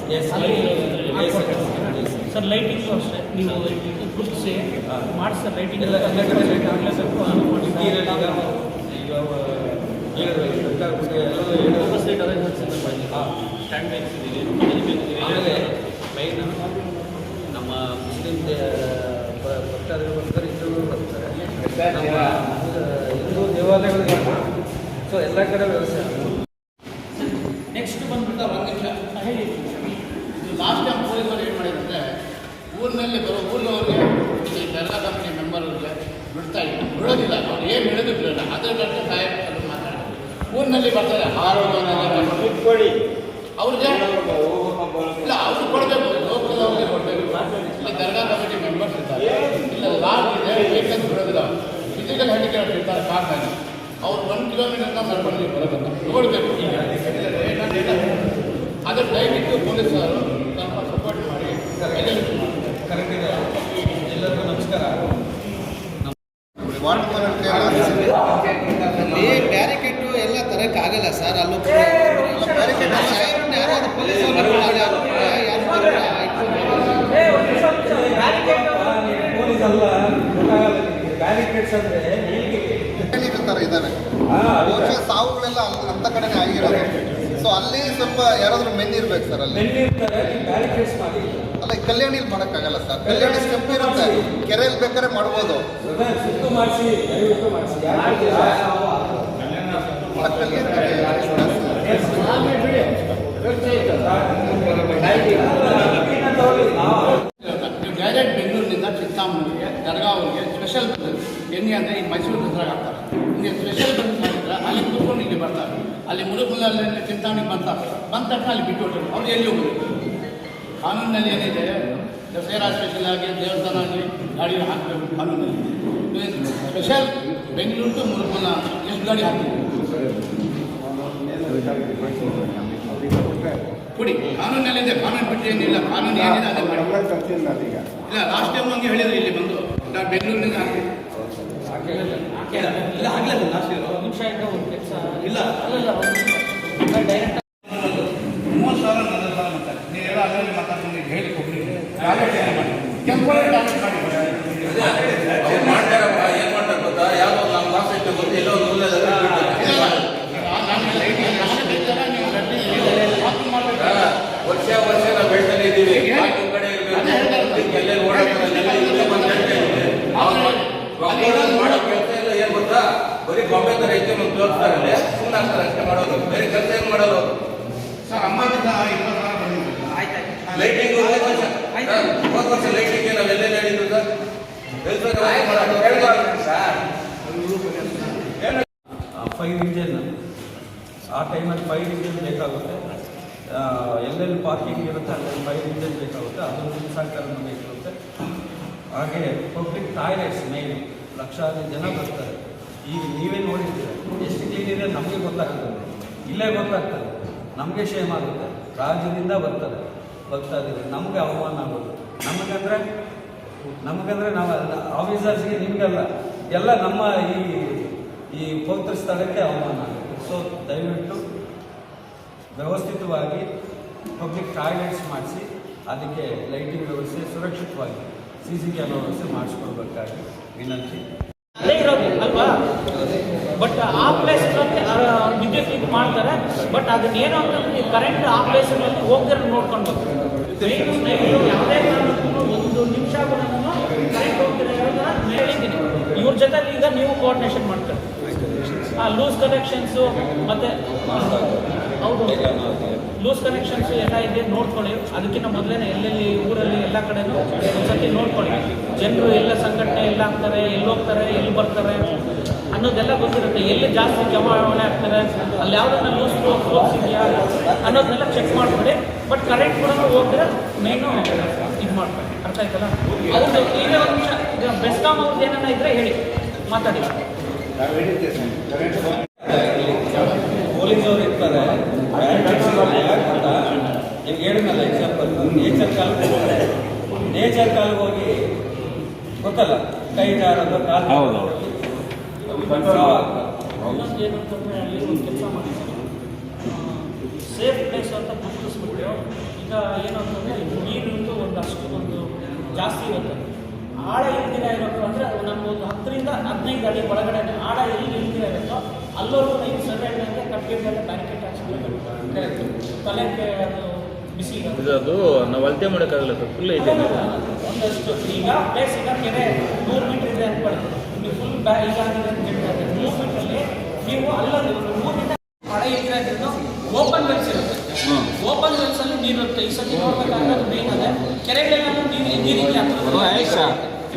ಸರ್ ಲೈಟಿಂಗು ಅಷ್ಟೇ ನೀವು ಗುರುತಿಸಿ ಮಾಡಿಸಿ ಲೈಟಿಂಗ್ ಎಲ್ಲ ಕಡೆ ಲೈಟ್ ಆಗಲೇಬೇಕು. ಆಮೇಲೆ ಮೈನ್ ನಮ್ಮ ಮುಸ್ಲಿಂ ಭಕ್ತಾದಿಗಳು ಬರ್ತಾರೆ, ಹಿಂದೂಗಳು ಬರ್ತಾರೆ, ಹಿಂದೂ ದೇವಾಲಯಗಳಿಗೆ. ಸೊ ಎಲ್ಲ ಕಡೆ ವ್ಯವಸ್ಥೆ. ನೆಕ್ಸ್ಟ್ ಬಂದ್ಬಿಟ್ಟು ಒಂದು ನಿಮಿಷ ಹೇಳಿ. ಲಾಸ್ಟ್ ಟೈಮ್ ಪೊಲೀಸರು ಏನು ಮಾಡಿದಂದರೆ ಊರಿನಲ್ಲಿ ಬರೋ ಊರಿನವ್ರಿಗೆ ಈ ದರ್ಗಾ ಕಂಪ್ನಿ ಮೆಂಬರ್ಗಳಿಗೆ ಬಿಡ್ತಾ ಇಲ್ಲ, ಬಿಡೋದಿಲ್ಲ. ಅವ್ರು ಏನು ಹೇಳಿದ್ರು ಬಿಡೋಲ್ಲ. ಅದ್ರ ಬಗ್ಗೆ ಸಾಯಂಕಾಲ ಮಾತಾಡೋದು. ಊರಿನಲ್ಲಿ ಬರ್ತಾರೆ ಆರೋಗ್ಯ ಅವ್ರಿಗೆ ಇಲ್ಲ, ಅವ್ರು ಕೊಡಬೇಕು, ಲೋಕದವ್ರಿಗೆ ಕೊಡಬೇಕು. ಇಲ್ಲಿ ದರ್ಗಾ ಕಮಿಟಿ ಮೆಂಬರ್ಸ್ ಇರ್ತಾರೆ, ಇಲ್ಲ ಲಾಸ್ಟ್ ಇದೆ, ವೆಹಿಕಲ್ಸ್ ಬಿಡೋದಿಲ್ಲ. ಫಿಸಿಕಲ್ ಹ್ಯಾಂಡಿಕ್ಯಾಪ್ಟ್ ಇರ್ತಾರೆ ಕಾರ್ನಲ್ಲಿ, ಅವ್ರು 1 ಕಿಲೋಮೀಟರ್ನ ನಡ್ಕೊಂಡು ಬರೋದನ್ನು ನೋಡಬೇಕು. ಅದ್ರ ದಯವಿಟ್ಟು ಪೊಲೀಸರು ಸ್ವಲ್ಪ ಸಪೋರ್ಟ್ ಮಾಡಿ. ಕರೆಕ್ಟ್ ಇದೆ. ಎಲ್ಲರಿಗೂ ನಮಸ್ಕಾರ. ವಾಟರ್ ಮಾಡೋಕ್ಕಾಗಲ್ಲ ಸರ್. ಅಲ್ಲೊಬ್ಬ ಪೊಲೀಸ್ ಅಲ್ಲ, ಬ್ಯಾರಿಕೇಡ್ಸ್ ಅಂದರೆ ಥರ ಇದ್ದಾವೆ. ಬಹುಶಃ ಸಾವುಗಳೆಲ್ಲ ಅಂತ ಕಡೆನೇ ಆಗಿರೋದು. ಸೊ ಅಲ್ಲಿ ಸ್ವಲ್ಪ ಯಾರಾದ್ರೂ ಮೆನ್ ಇರ್ಬೇಕು ಸರ್. ಅಲ್ಲಿ ಬ್ಯಾರಿಕೇಡ್ಸ್ ಮಾಡಿ ಅಲ್ಲ, ಕಲ್ಯಾಣಿಲಿ ಮಾಡೋಕ್ಕಾಗಲ್ಲ ಸರ್. ಕಲ್ಯಾಣಿ ಸ್ಟೆಪ್ ಇರುತ್ತೆ, ಕೆರೆಯಲ್ಲಿ ಬೇಕಾದ್ರೆ ಮಾಡ್ಬೋದು. ಸುತ್ತು ಮಾಡಿಸಿ, ದಯವಿಟ್ಟು ಮಾಡಿಸಿ. ಡೈರೆಕ್ಟ್ ಬೆಂಗಳೂರಿನಿಂದ ಚಿಂತಾಮಣಿಗೆ ದರ್ಗಾವ್ರಿಗೆ ಸ್ಪೆಷಲ್ ಬಂದು ಹೆಂಗೆ ಅಂದರೆ ಈ ಮೈಸೂರು ದಸರಾಗ ಆಗ್ತಾರೆ. ಹಿಂಗೆ ಸ್ಪೆಷಲ್ ಬಂದು ಮಾಡಿದ್ರೆ ಅಲ್ಲಿ ಕೂತ್ಕೊಂಡು ಇಲ್ಲಿ ಬರ್ತಾರೆ. ಅಲ್ಲಿ ಮುರುಗುಲಲ್ಲಿ ಚಿಂತಾಮಣಿಗೆ ಬಂದ ತಕ್ಷಣ ಅಲ್ಲಿ ಬಿಟ್ಟು ಹೊಟ್ಟರು. ಅವ್ರು ಎಲ್ಲಿ ಹೋಗಬೇಕು? ಕಾನೂನಿನಲ್ಲಿ ಏನಿದೆ, ದಸರಾ ಸ್ಪೆಷಲ್ ಆಗಿ ದೇವಸ್ಥಾನ ಆಗಲಿ ಗಾಡಿ ಹಾಕಬೇಕು ಕಾನೂನಲ್ಲಿ. ಸ್ಪೆಷಲ್ ಬೆಂಗಳೂರು ಟು ಮುರುಗುಲ ಎಷ್ಟು ಗಾಡಿ ಹಾಕ್ತೀವಿ ಕೊಡಿ. ಕಾನೂನಲ್ಲಿದೆ, ಕಾನೂನು ಬಿಟ್ಟು ಏನಿಲ್ಲ. ಕಾನೂನು ಏನಿದೆ ಅದೇ ಮಾಡಿ. ಇಲ್ಲ, ಲಾಸ್ಟ್ ಟೈಮ್ ಹಂಗೆ ಹೇಳಿದ್ರು ಇಲ್ಲಿ ಬಂದು ನಾನು ಬೆಂಗಳೂರಿನಿಂದ ಹಾಕಿ ಇಲ್ಲ ಆಗಲಿಲ್ಲ. ಲಾಸ್ಟ್ ನಿಮಿಷ ಒಂದು ಕೆಲಸ ಇಲ್ಲ ಡೈರೆಕ್ಟ್ 30,000 40,000 ಮಾಡ್ತಾರೆ. ನೀವು ಎಲ್ಲ ಅದರಲ್ಲಿ ಮಾತಾಡ್ಕೊಂಡು ಹೇಳಿ ಕೊಬ್ಬರಿ ಟೆಂಪರರಿ ಡ್ಯಾಮೇಜ್ ಮಾಡಿ ಅವ್ರು ಮಾಡ್ತಾರಪ್ಪ, ಏನು ಮಾಡ್ತಾರೆ ಗೊತ್ತಾ? ಯಾವುದೋ ನಮ್ಮ ಭಾಷೆ ಇಟ್ಟು ಗೊತ್ತು, ಎಲ್ಲೋ ಒಂದು ವರ್ಷ ನಾವು ಬೆಳ್ತಾನೆ ಇದ್ದೀವಿ. ಕಡೆ ಇರಬೇಕು, ಎಲ್ಲೆಲ್ಲಿ ಮಾಡೋ ಕೆಲಸ ಇಲ್ಲ. ಏನು ಗೊತ್ತಾ? ಬರೀ ಬಾಂಬೆ ಥರ ಐತೆ ಒಂದು ತೋರಿಸ್ತಾರಲ್ಲೇ ಸುಮ್ಮನೆ ಆಗ್ತಾರೆ ಅಷ್ಟೇ ಮಾಡೋದು, ಬೇರೆ ಕೆಲಸ ಏನು ಮಾಡೋದು ಸರ್. 20,000 ಲೈಟಿಂಗ್ ಹೋದ ವರ್ಷ ಲೈಟಿಂಗ್ಗೆ ನಾವು ಎಲ್ಲೆಲ್ಲಿ ಹೇಳಿದ್ರು ಸರ್. ಫೈರ್ ಇಂಜಿನ್, ಆ ಟೈಮಲ್ಲಿ ಫೈರ್ ಇಂಜಿನ್ ಬೇಕಾಗುತ್ತೆ. ಎಲ್ಲೆಲ್ಲಿ ಪಾರ್ಕಿಂಗ್ ಇರುತ್ತೆ ಅಲ್ಲೆಲ್ಲಿ ಫೈರ್ ಇಂಜಿನ್ ಬೇಕಾಗುತ್ತೆ, ಅದನ್ನು ಸರ್ಕಾರ ಬೇಕಾಗುತ್ತೆ. ಹಾಗೆ ಪಬ್ಲಿಕ್ ಟಾಯ್ಲೆಟ್ಸ್ ಮೇನ್ ಲಕ್ಷಾಂತರ ಜನ ಬರ್ತಾರೆ. ಈಗ ನೀವೇ ನೋಡಿದ್ದೀರ ಎಷ್ಟು ಕ್ಲೀನ್ ಇದೆ, ನಮಗೆ ಗೊತ್ತಾಗ್ತದೆ, ಇಲ್ಲೇ ಗೊತ್ತಾಗ್ತದೆ. ನಮಗೆ ಶೇಮ್ ಆಗುತ್ತೆ, ರಾಜ್ಯದಿಂದ ಬರ್ತಾ ಇದ್ದೀವಿ, ನಮಗೆ ಅವಮಾನ ಆಗೋದು. ನಮಗಂದ್ರೆ ನಾವು ಆಫೀಸರ್ಸ್ಗೆ ನಿಮಗೆಲ್ಲ ಎಲ್ಲ ನಮ್ಮ ಈ ಪವಿತ್ರ ಸ್ಥಳಕ್ಕೆ ಅವಮಾನ ಆಗುತ್ತೆ. ಸೊ ದಯವಿಟ್ಟು ವ್ಯವಸ್ಥಿತವಾಗಿ ಪಬ್ಲಿಕ್ ಟಾಯ್ಲೆಟ್ಸ್ ಮಾಡಿಸಿ, ಅದಕ್ಕೆ ಲೈಟಿಂಗ್ ವ್ಯವಸ್ಥೆ ಸುರಕ್ಷಿತವಾಗಿ CC ಕ್ಯಾಮೆರಾ ವ್ಯವಸ್ಥೆ ಮಾಡಿಸ್ಕೊಡ್ಬೇಕಾಗಿ ವಿನಂತಿ. ಅದೇ ಇರೋದು ಅಲ್ವಾ? ಬಟ್ ಆ ಪ್ಲೇಸ್ಗಳಲ್ಲಿ ವಿದ್ಯುತ್ ಇದು ಮಾಡ್ತಾರೆ. ಬಟ್ ಅದನ್ನ ಏನೋ ಅಂತಂದ್ರೆ ನೀವು ಕರೆಂಟ್ ಆ ಪ್ಲೇಸ್ಗಳಲ್ಲಿ ಹೋಗ್ತಾರೆ ನೋಡ್ಕೊಂಡು ಬರ್ತಾರೆ. ಯಾವುದೇ ಕಾರಣಕ್ಕೂ ಒಂದು ನಿಮಿಷ ಕೂಡ ಕರೆಂಟ್ ಹೋಗ್ತಿರೋ ಹೇಳಿದ್ದೀನಿ. ಇವ್ರ ಜೊತೆ ಈಗ ನೀವು ಕೋಆರ್ಡಿನೇಷನ್ ಮಾಡ್ತಾರೆ. ಲೂಸ್ ಕನೆಕ್ಷನ್ಸು ಮತ್ತು ಹೌದು ಲೂಸ್ ಕನೆಕ್ಷನ್ಸು ಎಲ್ಲ ಇದೆ ನೋಡ್ಕೊಳ್ಳಿ. ಅದಕ್ಕಿಂತ ಮೊದಲೇ ಎಲ್ಲೆಲ್ಲಿ ಊರಲ್ಲಿ ಎಲ್ಲ ಕಡೆನೂ ಒಂದ್ಸತಿ ನೋಡ್ಕೊಳ್ಳಿ. ಜನರು ಎಲ್ಲ ಸಂಘಟನೆ ಎಲ್ಲ ಆಗ್ತಾರೆ, ಎಲ್ಲಿ ಹೋಗ್ತಾರೆ, ಎಲ್ಲಿ ಬರ್ತಾರೆ ಅನ್ನೋದೆಲ್ಲ ಗೊತ್ತಿರುತ್ತೆ. ಎಲ್ಲಿ ಜಾಸ್ತಿ ಜಮಾವಣೆ ಆಗ್ತಾರೆ, ಅಲ್ಲಿ ಯಾವುದನ್ನ ಲೂಸ್ ಫ್ಲೋಸ್ ಇದೆಯಾ ಅನ್ನೋದನ್ನೆಲ್ಲ ಚೆಕ್ ಮಾಡ್ಕೊಳ್ಳಿ. ಬಟ್ ಕರೆಂಟ್ ಕೂಡ ಹೋಗಿದ್ರೆ ಮೇನು ಇದು ಮಾಡ್ತಾರೆ. ಅರ್ಥ ಆಯ್ತಲ್ಲ? ಅವ್ರದ್ದು ಈಗ ಒಂದು ನಿಮಿಷ ಬೆಸ್ಕಾಮ್ ಅವ್ರದ್ದು ಏನನ್ನ ಇದ್ರೆ ಹೇಳಿ, ಮಾತಾಡಿ. ಪೊಲೀಸವ್ರು ಇರ್ತಾರೆ, ಈಗ ಹೇಳಿದ್ನಲ್ಲ ಎಕ್ಸಾಂಪಲ್, ನೇಚರ್ ಕಾಲ್ಗೆ ಹೋಗಿ ಗೊತ್ತಲ್ಲ, ಕೈ ಜಾರೋದು ಕಾಲು ಇನ್ನೊಂದು ಏನಂತಂದರೆ ಅಲ್ಲಿ ಒಂದು ಕೆಲಸ ಮಾಡಿದ್ದಾರೆ, ಸೇಫ್ ಪ್ಲೇಸ್ ಅಂತ ಗುರುತಿಸ್ಬಿಟ್ಟು. ಈಗ ಏನಂತಂದರೆ ನೀರಿಂದು ಒಂದು ಜಾಸ್ತಿ ಇರುತ್ತೆ. ಆಳ ಇಲ್ದಿರ ಇರೋದು ಅಂದರೆ ನಮ್ಮ ಒಂದು 10ರಿಂದ 15 ಅಡಿ ಒಳಗಡೆ ಆಳ ಎಲ್ಲಿ ಇಲ್ದಿರ ಇರುತ್ತೋ ಅಲ್ಲೋರ್ಗು ನೀವು ಸರ್ವೆ ಅಂದರೆ ಕಟ್ಟಿಗೆಲ್ಲ ಬ್ಯಾರಿಕೇಡ್ ಹಾಕ್ಸ್ಬೇಕು. ತಲೆಗೆ ಅದು ಬಿಸಿ ಅದು ನಾವು ಅಳತೆ ಮಾಡೋಕ್ಕಾಗಲ್ಲ ಸರ್, ಫುಲ್ ಇದೆ ಒಂದಷ್ಟು. ಈಗ ಪ್ಲೇಸ್ ಈಗ ಕೆರೆ 100 ಮೀಟ್ರ್ ಇದೆ ಅಂದ್ಕೊಳ್ಳಿ, ನೀವು ಫುಲ್ ಈಗ ಆಗಿದೆ ಅಂತ ಹೇಳ್ತಾರೆ. 100 ಮೀಟ್ರಲ್ಲಿ ನೀವು ಅಲ್ಲಲ್ಲಿ 100 ಮೀಟರ್ ಮಳೆ ಇದ್ದಿರೋದ್ರಿಂದ ಓಪನ್ ವೆಲ್ಸ್ ಇರುತ್ತೆ. ಓಪನ್ ವೆಲ್ಸಲ್ಲಿ ನೀರು ಇರುತ್ತೆ. ಈ ಸತಿ ನೋಡ್ಬೇಕಾದ್ರೆ ಅದು ಮೇನ್ ಅದೇ ಕೆರೆಗಳೆಲ್ಲ ನೀರಿದೆಯಾ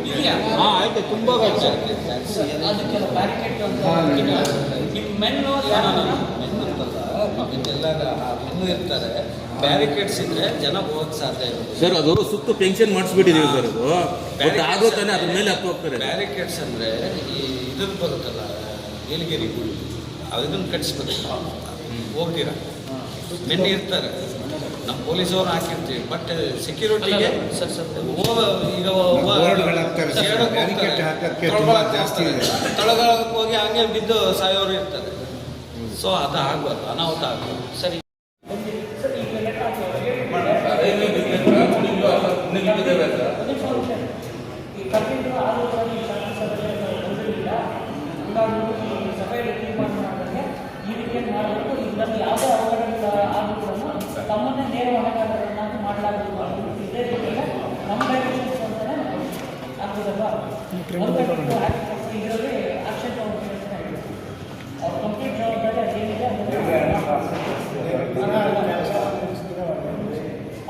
ಇದೆಯಾ? ಆಯ್ತು, ತುಂಬ ಅದಕ್ಕೆಲ್ಲ ಬ್ಯಾರಿಕೇಡ್ ಅಂತ ನಿಮ್ಮ ಮೆನ್ನು ಮೆನ್ನು ಇರ್ತಾರೆ. ಬ್ಯಾರಿಕೇಡ್ಸ್ ಇದ್ರೆ ಜನ ಹೋಗಕ್ಕೆ ಸಾಧ್ಯ ಇಲ್ಲ ಸರ್. ಅದು ಸುತ್ತು ಪೆನ್ಷನ್ ಮಾಡಿಸ್ಬಿಟ್ಟಿದ್ದೀವಿ ಸರ್. ಅದು ಆಗೋ ತಾನೆ ಅದ್ರ ಮೇಲೆ ಹತ್ತು ಹೋಗ್ತಾರೆ. ಬ್ಯಾರಿಕೇಡ್ಸ್ ಅಂದರೆ ಈ ಇದ್ರದ್ದು ಬರುತ್ತಲ್ಲ, ಏಲಗಿರಿ, ಅದನ್ನು ಕಟ್ಟಿಸ್ಬೇಕು. ಹೋಗ್ತೀರಾ, ಮೆನ್ನೆ ಇರ್ತಾರೆ, ನಮ್ಮ ಪೊಲೀಸವ್ರು ಹಾಕಿರ್ತೀವಿ. ಬಟ್ ಸೆಕ್ಯೂರಿಟಿಗೆ ಈಗ ತೊಳಗಕ್ಕೆ ಹೋಗಿ ಹಂಗೆ ಬಿದ್ದು ಸಾಯೋರು ಇರ್ತಾರೆ. ಸೊ ಅದು ಆಗಬಾರ್ದು, ಅನಾಹುತ ಆಗಬಾರ್ದು. ಸರಿ ರೈಲ್ವೆ ಬಿಸ್ನೆಸ್ ನಿಂತಿದ್ದೇವೆ ಸರ್. ಈ ಕಬ್ಬಿನ ಆರೋಗ್ಯವಾಗಿ ಬಂದಿರಲಿಲ್ಲ, ಹಂಗಾಗಿ ಸಭೆಯಲ್ಲಿ ತೀರ್ಮಾನ ಮಾಡಿದ್ರೆ ಈ ರೀತಿಯಲ್ಲಿ ಮಾಡಬೇಕು. ಇದರಲ್ಲಿ ಯಾವುದೇ ಅವಘಡಗಳ ಆರೋಗ್ಯವನ್ನು ತಮ್ಮನ್ನೇ ನೇರ ಹೊಣೆಗಾರರನ್ನಾಗಿ ಮಾಡಲಾಗಬೇಕು ಅನ್ನೋದು ಇದೇ ರೀತಿಯಲ್ಲಿ ನಮ್ಮ ಡೈರೆಕ್ಷನ್ಸ್ ಅಂತಲೇ ಆಗ್ಬೋದಲ್ವಾ. ಇದರಲ್ಲಿ ಆಕ್ಷನ್ ತಗೊಳ್ತೀವಿ ಅಂತ ಹೇಳ್ತೀವಿ. ಅವ್ರ ಕಂಪ್ಲೀಟ್ ಜವಾಬ್ದಾರಿ ಅದೇನಿದೆ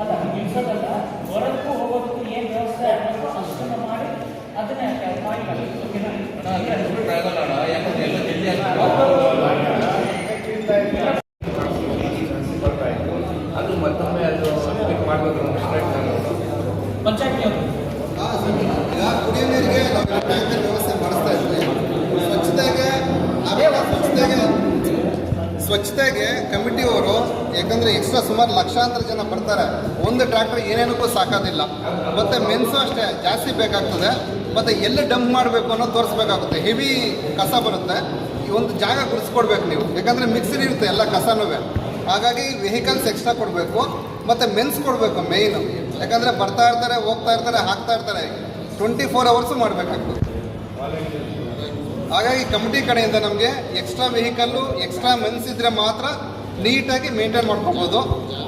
ಅಲ್ಲ ನಿಲ್ಸೋದಲ್ಲ, ಹೊರಗೂ ಹೋಗೋದಕ್ಕೂ ಏನು ವ್ಯವಸ್ಥೆ ಆಗಬೇಕು ಅಷ್ಟನ್ನು ಮಾಡಿ ಅದನ್ನೇ ಪಾಯಿಂಟ್ ಆಗಿ ಓಕೆನಾ. ಯಾಕಂದ್ರೆ ಎಲ್ಲ ಜಲ್ದಿ ಅದು ಮತ್ತೊಮ್ಮೆ ಅದು ಮಾಡಬೇಕು ಪಂಚಾಯತಿ ಅವರು ಈಗ ಕುಡಿಯೋ ನೀರಿಗೆ ನಾವು ಟ್ಯಾಂಕರ್ ವ್ಯವಸ್ಥೆ ಮಾಡಿಸ್ತಾ ಇದ್ವಿ. ಸ್ವಚ್ಛತೆಗೆ ಕಮಿಟಿಯವರು, ಯಾಕಂದರೆ ಎಕ್ಸ್ಟ್ರಾ ಸುಮಾರು ಲಕ್ಷಾಂತರ ಜನ ಬರ್ತಾರೆ, ಒಂದು ಟ್ರ್ಯಾಕ್ಟರ್ ಏನೇನಕ್ಕೂ ಸಾಕೋದಿಲ್ಲ. ಮತ್ತು ಮೆನ್ಸು ಅಷ್ಟೇ ಜಾಸ್ತಿ ಬೇಕಾಗ್ತದೆ. ಮತ್ತು ಎಲ್ಲಿ ಡಂಪ್ ಮಾಡಬೇಕು ಅನ್ನೋದು ತೋರಿಸ್ಬೇಕಾಗುತ್ತೆ. ಹೆವಿ ಕಸ ಬರುತ್ತೆ, ಈ ಒಂದು ಜಾಗ ಗುಡಿಸ್ಕೊಡ್ಬೇಕು ನೀವು, ಯಾಕಂದರೆ ಮಿಕ್ಸಿಡ್ ಇರುತ್ತೆ ಎಲ್ಲ ಕಸನೂ. ಹಾಗಾಗಿ ವೆಹಿಕಲ್ಸ್ ಎಕ್ಸ್ಟ್ರಾ ಕೊಡಬೇಕು ಮತ್ತು ಮೆನ್ಸ್ ಕೊಡಬೇಕು ಮೇಯ್ನು, ಯಾಕಂದರೆ ಬರ್ತಾ ಇರ್ತಾರೆ, ಹೋಗ್ತಾ ಇರ್ತಾರೆ, ಹಾಕ್ತಾ ಇರ್ತಾರೆ, 24 ಅವರ್ಸು ಮಾಡಬೇಕಾಗ್ತದೆ. ಹಾಗಾಗಿ ಕಮಿಟಿ ಕಡೆಯಿಂದ ನಮಗೆ ಎಕ್ಸ್ಟ್ರಾ ವೆಹಿಕಲ್ಲು, ಎಕ್ಸ್ಟ್ರಾ ಮೆನ್ಸ್ ಇದ್ದರೆ ಮಾತ್ರ ನೀಟಾಗಿ ಮೇಂಟೈನ್ ಮಾಡ್ಕೋಬೋದು.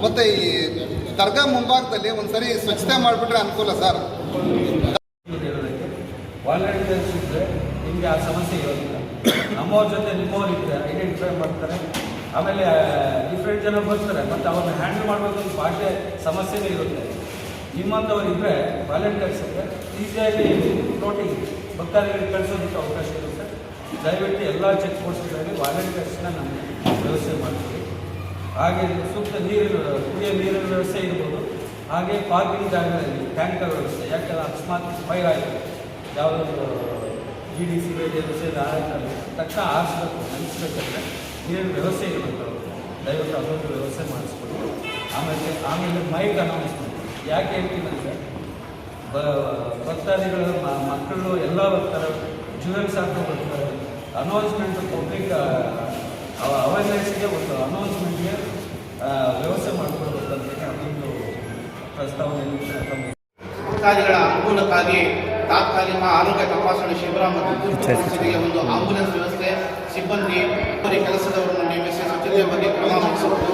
ಮತ್ತು ಈ ದರ್ಗಾ ಮುಂಭಾಗದಲ್ಲಿ ಒಂದು ಸರಿ ಸ್ವಚ್ಛತೆ ಮಾಡಿಬಿಟ್ರೆ ಅನುಕೂಲ ಸರ್. ವಾಲಂಟಿಯರ್ಸ್ ಇದ್ದರೆ ನಿಮಗೆ ಆ ಸಮಸ್ಯೆ ಇರೋದಿಲ್ಲ. ನಮ್ಮವ್ರ ಜೊತೆ ನಿಮ್ಮವ್ರು ಇದ್ದರೆ ಐಡೆಂಟಿಫೈ ಮಾಡ್ತಾರೆ. ಆಮೇಲೆ ಡಿಫ್ರೆಂಟ್ ಜನ ಬರ್ತಾರೆ, ಮತ್ತು ಅವ್ರನ್ನ ಹ್ಯಾಂಡಲ್ ಮಾಡಬೇಕು ಭಾಷೆ ಸಮಸ್ಯೆನೇ ಇರುತ್ತೆ. ನಿಮ್ಮಂಥವ್ರು ಇದ್ದರೆ ವಾಲಂಟಿಯರ್ಸ್ ಇದ್ದರೆ ಈಸಿಯಾಗಿ ಫ್ಲೋಟಿಂಗ್ ಭಕ್ತಾದಿಗಳಿಗೆ ಕಳಿಸೋದಕ್ಕೆ ಅವಕಾಶ ಇರುತ್ತೆ. ದಯವಿಟ್ಟು ಎಲ್ಲ ಚೆಕ್ ಪೋಸ್ಟ್ಗಳಲ್ಲಿ ವಾಲಂಟಿಯರ್ಸ್ನ ನಮಗೆ ವ್ಯವಸ್ಥೆ ಮಾಡ್ತೀವಿ. ಹಾಗೆ ಸೂಕ್ತ ಕುಡಿಯೋ ನೀರಿನ ವ್ಯವಸ್ಥೆ ಇರ್ಬೋದು. ಹಾಗೆ ಪಾರ್ಕಿಂಗ್ ಜಾಗದಲ್ಲಿ ಟ್ಯಾಂಕರ್ ವ್ಯವಸ್ಥೆ, ಯಾಕೆಂದರೆ ಅಕಸ್ಮಾತ್ ಫೈರ್ ಆಯಿತು, ಯಾವುದೋ GDC ವ್ಯವಸ್ಥೆ ಆಯಿತಲ್ಲ, ತಕ್ಷಣ ಆರಿಸ್ಬೇಕು, ನೆನೆಸ್ಬೇಕಂದ್ರೆ ನೀರಿನ ವ್ಯವಸ್ಥೆ ಇರಬೇಕು. ದಯವಿಟ್ಟು ಅದೊಂದು ವ್ಯವಸ್ಥೆ ಮಾಡಿಸ್ಕೊಡಿ. ಆಮೇಲೆ ಮೈಕ್ ಅನೌನ್ಸ್ಮೆಂಟ್ ಯಾಕೆ ಹೇಳ್ತೀನಿ ಅಂದರೆ, ಭಕ್ತಾದಿಗಳು ಮಕ್ಕಳು ಎಲ್ಲ ಬರ್ತಾರೆ, ಜುವೆಲ್ಸ್ ಹಾಕಿ ಬರ್ತಾರೆ. ಅನೌನ್ಸ್ಮೆಂಟ್ ಪಬ್ಲಿಕ್ ಅವೇರ್ನೆಸ್ಗೆ ಒಂದು ಅನೌನ್ಸ್ಮೆಂಟ್ಗೆ ವ್ಯವಸ್ಥೆ ಮಾಡಿಕೊಡ್ಬೇಕಂತೇಳಿ ಅದೊಂದು ಪ್ರಸ್ತಾವನೆ. ಭಕ್ತಾದಿಗಳ ಅನುಕೂಲಕ್ಕಾಗಿ ತಾತ್ಕಾಲಿಕ ಆರೋಗ್ಯ ತಪಾಸಣೆ ಶಿಬಿರ ಮತ್ತು ಪರಿಸ್ಥಿತಿಗೆ ಒಂದು ಆಂಬುಲೆನ್ಸ್ ವ್ಯವಸ್ಥೆ, ಸಿಬ್ಬಂದಿ ಕೆಲಸದವರನ್ನು ನೇಮಿಸಿ ಸ್ವಚ್ಛತೆಯ ಬಗ್ಗೆ ಕ್ರಮ ವಹಿಸುವುದು,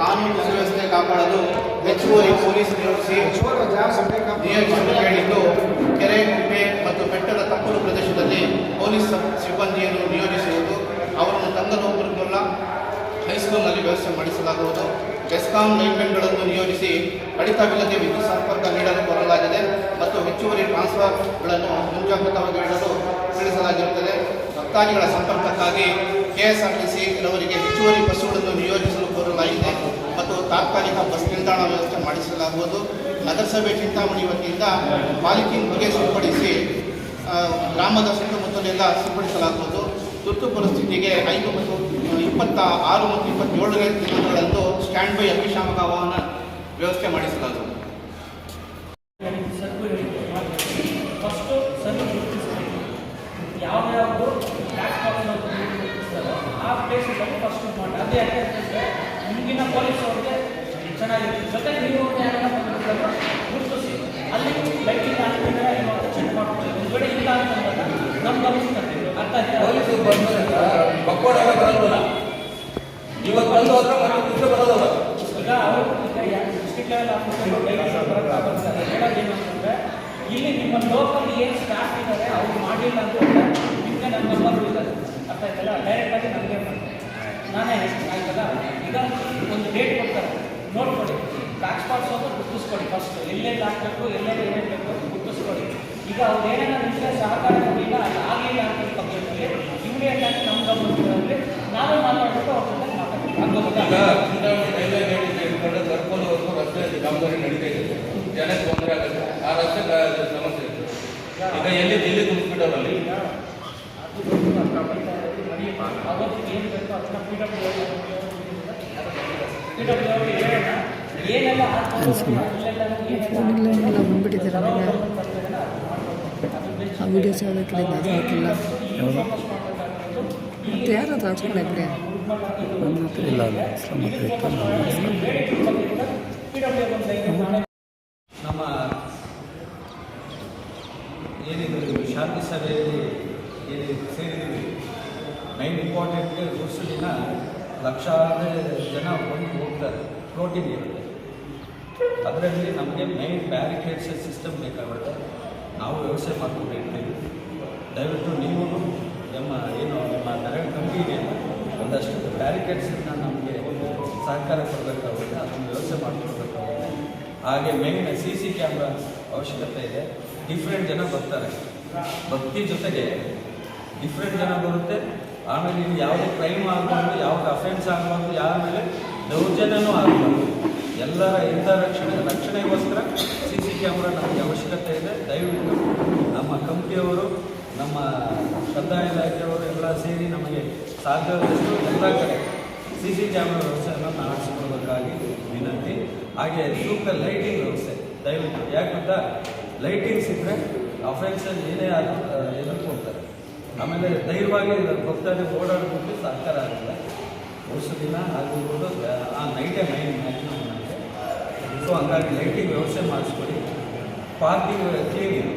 ಕಾನೂನು ಸುವ್ಯವಸ್ಥೆ ಕಾಪಾಡಲು ಹೆಚ್ಚುವರಿ ಪೊಲೀಸ್ ನಿಯೋಜಿಸಲು ಹೇಳಿದ್ದು, ಕೆರೆ, ಕುಂಟೆ ಮತ್ತು ಬೆಟ್ಟದ ತಪ್ಪಲು ಪ್ರದೇಶದಲ್ಲಿ ಪೊಲೀಸ್ ಸಿಬ್ಬಂದಿಯನ್ನು ನಿಯೋಜಿಸುವುದು, ಅವರನ್ನು ತಂಗಲೋಪುರಗೊಲ್ಲ ಹೈಸ್ಕೂಲ್ನಲ್ಲಿ ವ್ಯವಸ್ಥೆ ಮಾಡಿಸಲಾಗುವುದು. ಬೆಸ್ಕಾಂ ಲೈನ್ಮೆನ್ಗಳನ್ನು ನಿಯೋಜಿಸಿ ಕಡಿತವಿಲ್ಲದೆ ವಿದ್ಯುತ್ ಸಂಪರ್ಕ ನೀಡಲು ಕೋರಲಾಗಿದೆ ಮತ್ತು ಹೆಚ್ಚುವರಿ ಟ್ರಾನ್ಸ್ಫರ್ಗಳನ್ನು ಮುಂಜಾಗ್ರತವಾಗಿ ಇಡಲು ತಿಳಿಸಲಾಗಿರುತ್ತದೆ. ಭಕ್ತಾದಿಗಳ ಸಂಪರ್ಕಕ್ಕಾಗಿ KSRTC ಕೆಲವರಿಗೆ ಹೆಚ್ಚುವರಿ ಬಸ್ಸುಗಳನ್ನು ನಿಯೋಜಿಸಲು ಕೋರಲಾಗಿದೆ ಮತ್ತು ತಾತ್ಕಾಲಿಕ ಬಸ್ ನಿಲ್ದಾಣ ವ್ಯವಸ್ಥೆ ಮಾಡಿಸಲಾಗುವುದು. ನಗರಸಭೆ ಚಿಂತಾಮಣಿ ವತಿಯಿಂದ ಪಾಲಿಥೀನ್ ಹೊಗೆ ಸಿಂಪಡಿಸಿ ಗ್ರಾಮದ ಸುತ್ತಮುತ್ತಲೆಲ್ಲ ಸಿಂಪಡಿಸಲಾಗುವುದು. ತುರ್ತು ಪರಿಸ್ಥಿತಿಗೆ 5 ಮತ್ತು 26 ಮತ್ತು 27ನೇ ದಿನಗಳಂದು ಸ್ಟ್ಯಾಂಡ್ ಬೈ ಅಗ್ನಿಶಾಮಕ ವಾಹನ ವ್ಯವಸ್ಥೆ ಮಾಡಿಸಲಾಗುವುದು. ಫಸ್ಟು ಸರಿ ಯಾವ್ಯಾವುದು ಆ ಪ್ಲೇಸಲ್ಲಿ ಫಸ್ಟ್ ಮಾಡಿ. ಅದೇ ಯಾಕೆ ಮುಂದಿನ ಪೊಲೀಸ್ ಅವ್ರಿಗೆ ಚೆನ್ನಾಗಿರುತ್ತೆ. ಜೊತೆಗೆ ನೀವು ಗುರುತಿಸಿ ಅಲ್ಲಿ ಲೈಟಿಂಗ್ ಆಗ್ತಿದ್ದಾರೆ ಏನೋ ಅಂತ ಚೆಕ್ ಮಾಡ್ಕೊಳ್ಳಿ. ಒಂದು ಕಡೆ ಇಲ್ಲ ಅಂತಂದಾಗ ನಮ್ಮ ಗಮನಿಸ್ತಾರೆ. ಅರ್ಥ ಪೊಲೀಸರು ಬಕ್ಕೋಡೆಲ್ಲ ಬರೋದಿಲ್ಲ, ಇವತ್ತು ಬಂದು ಹೋದ್ರೆ ಮತ್ತೆ ಬರೋದಲ್ಲ. ಈಗ ಅವರು ಡಿಸ್ಟ್ರಿಕ್ಟ್ ಲೆವೆಲ್ ಆಫೀಸರ್ ಬರ್ತಾರೆ. ಹೇಳೋದೇನು ಅಂತಂದರೆ, ಇಲ್ಲಿ ನಿಮ್ಮ ಲೋಕಲ್ ಏನು ಸ್ಟಾಫ್ ಇದ್ದಾರೆ ಅವ್ರು ಮಾಡಿಲ್ಲ ಅಂತಂದರೆ ನಿಮಗೆ ನನ್ನ ನಂಬರ್ ಇದ್ದಾರೆ. ಅರ್ಥ ಆಯ್ತಲ್ಲ, ಡೈರೆಕ್ಟಾಗಿ ನನಗೆ ನಾನೇ ಆಯ್ತಲ್ಲ. ಈಗ ಒಂದು ಡೇಟ್ ಕೊಡ್ತಾರೆ, ನೋಡ್ಕೊಳ್ಳಿ. ಬ್ಯಾಕ್ ಸ್ಪಾಟ್ಸ್ ಅಂತ ಗುರ್ತಿಸ್ಕೊಡಿ. ಫಸ್ಟ್ ಎಲ್ಲೆಲ್ಲಿ ಹಾಕಬೇಕು, ಎಲ್ಲೆಲ್ಲಿ ಏನೇನು ಬೇಕು ಗುರ್ತಿಸ್ಕೊಡಿ. ಈಗ ಅವ್ರು ಏನೇನೋ ನಿಮಗೆ ಸಹಕಾರ ಕೊಡಲಿಲ್ಲ, ಅದು ಆಗಲಿಲ್ಲ ಅಂತ ಪಕ್ಷದಲ್ಲಿ ಇಮಿಡಿಯೇಟ್ ಆಗಿ ನಮ್ಮ ಗಮನದಲ್ಲಿ ನಾವೇ ಮಾತಾಡಬೇಕು, ಅವ್ರ ಜೊತೆ ಮಾತಾಡಬೇಕು. ಕರ್ಕೊಂಡವರೆಗೂ ರಸ್ತೆ ಕಾಮಗಾರಿ ನಡೀತಾ ಇದೆ, ಜನಕ್ಕೆ ತೊಂದರೆ ಆಗುತ್ತೆ. ಆ ರಸ್ತೆ ಸಮಸ್ಯೆ ಇದೆ. ಈಗ ಎಲ್ಲಿ ತುಂಬಿಬಿಟ್ಟವರಲ್ಲಿ ಅವತ್ತಿಗೆ ಏನು ಬೇಕೋ ಅದನ್ನ PWD ಏನೆಲ್ಲ ಬಂದ್ಬಿಟ್ಟಿದ್ದಾರೆ ಆ ವಿಡಿಯೋಸ್ ಯಾವುದಕ್ಕೆ ಹಾಕಿಲ್ಲ. ಯಾರು ಹಚ್ಕೊಂಡ್ರೆ ನಮ್ಮ ಏನಿದೆ ಶಾಂತಿ ಸಭೆಯಲ್ಲಿ ಏನು ಸೇರಿದ್ದೀವಿ, ಮೈನ್ ಇಂಪಾರ್ಟೆಂಟ್ ವರ್ಷ ದಿನ ಲಕ್ಷಾಂತರ ಜನ ಬಂದು ಹೋಗ್ತಾರೆ, ಫ್ಲೋಟಿಂಗ್ ಇರುತ್ತೆ. ಅದರಲ್ಲಿ ನಮಗೆ ಮೈನ್ ಬ್ಯಾರಿಕೇಡ್ಸ್ ಸಿಸ್ಟಮ್ ಬೇಕಾಗುತ್ತೆ, ನಾವು ವ್ಯವಸ್ಥೆ ಮಾಡ್ಕೊಂಡಿರ್ತೀವಿ. ದಯವಿಟ್ಟು ನೀವು ನಮ್ಮ ನರೇಂದ್ರ ಕಂಪ್ನಿಗೆ ಒಂದಷ್ಟು ಬ್ಯಾರಿಕೇಡ್ಸನ್ನು ನಮಗೆ ಸಹಕಾರ ಕೊಡಬೇಕಾಗುತ್ತೆ, ಅದನ್ನು ವ್ಯವಸ್ಥೆ ಮಾಡಿಕೊಡ್ಬೇಕಾಗುತ್ತೆ. ಹಾಗೆ ಮೇನ್ CC ಕ್ಯಾಮ್ರಾ ಅವಶ್ಯಕತೆ ಇದೆ. ಡಿಫ್ರೆಂಟ್ ಜನ ಬರ್ತಾರೆ, ಭಕ್ತಿ ಜೊತೆಗೆ ಡಿಫ್ರೆಂಟ್ ಜನ ಬರುತ್ತೆ. ಆಮೇಲೆ ಇಲ್ಲಿ ಯಾವುದೇ ಕ್ರೈಮ್ ಆಗಬಾರ್ದು, ಯಾವುದೇ ಅಫೆನ್ಸ್ ಆಗಬಾರ್ದು, ಯಾರ ಮೇಲೆ ದೌರ್ಜನ್ಯನೂ ಆಗಬಾರ್ದು. ಎಲ್ಲರ ಹಿತ ರಕ್ಷಣೆಗೋಸ್ಕರ CC ಕ್ಯಾಮ್ರಾ ನಮಗೆ ಅವಶ್ಯಕತೆ ಇದೆ. ದಯವಿಟ್ಟು ನಮ್ಮ ಕಂಪ್ನಿಯವರು, ನಮ್ಮ ಕಂದಾಯ ಇಲಾಖೆಯವರು ಎಲ್ಲ ಸೇರಿ ನಮಗೆ ಸಾಧ್ಯವಾದಷ್ಟು ಎಲ್ಲ ಕಡೆ CC ಕ್ಯಾಮ್ರಾ ವ್ಯವಸ್ಥೆಯನ್ನು ಮಾಡಿಸಿಕೊಳ್ಬೇಕಾಗಿ ವಿನಂತಿ. ಹಾಗೆ ಸೂಕ್ತ ಲೈಟಿಂಗ್ ವ್ಯವಸ್ಥೆ ದಯವಿಟ್ಟು, ಯಾಕಂತ ಲೈಟಿಂಗ್ಸ್ ಇದ್ದರೆ ಅಫೆನ್ಸಲ್ಲಿ ಏನೇ ಎದುರ್ಕೊಳ್ತಾರೆ. ಆಮೇಲೆ ಧೈರ್ಯವಾಗಿ ಭಕ್ತಾದಿ ಓಡಾಡೋದಕ್ಕೆ ಸಹಕಾರ ಆಗಲ್ಲ. ವರ್ಷ ದಿನ ಆಗಿರ್ಬೋದು, ಆ ನೈಟೇ ಮ್ಯಾಕ್ಸಿಮಮ್ ನಮಗೆ. ಸೊ ಹಂಗಾಗಿ ಲೈಟಿಂಗ್ ವ್ಯವಸ್ಥೆ ಮಾಡಿಸ್ಕೊಡಿ. ಪಾರ್ಕಿಂಗ್ ಕ್ಲೀನಿಂಗ್,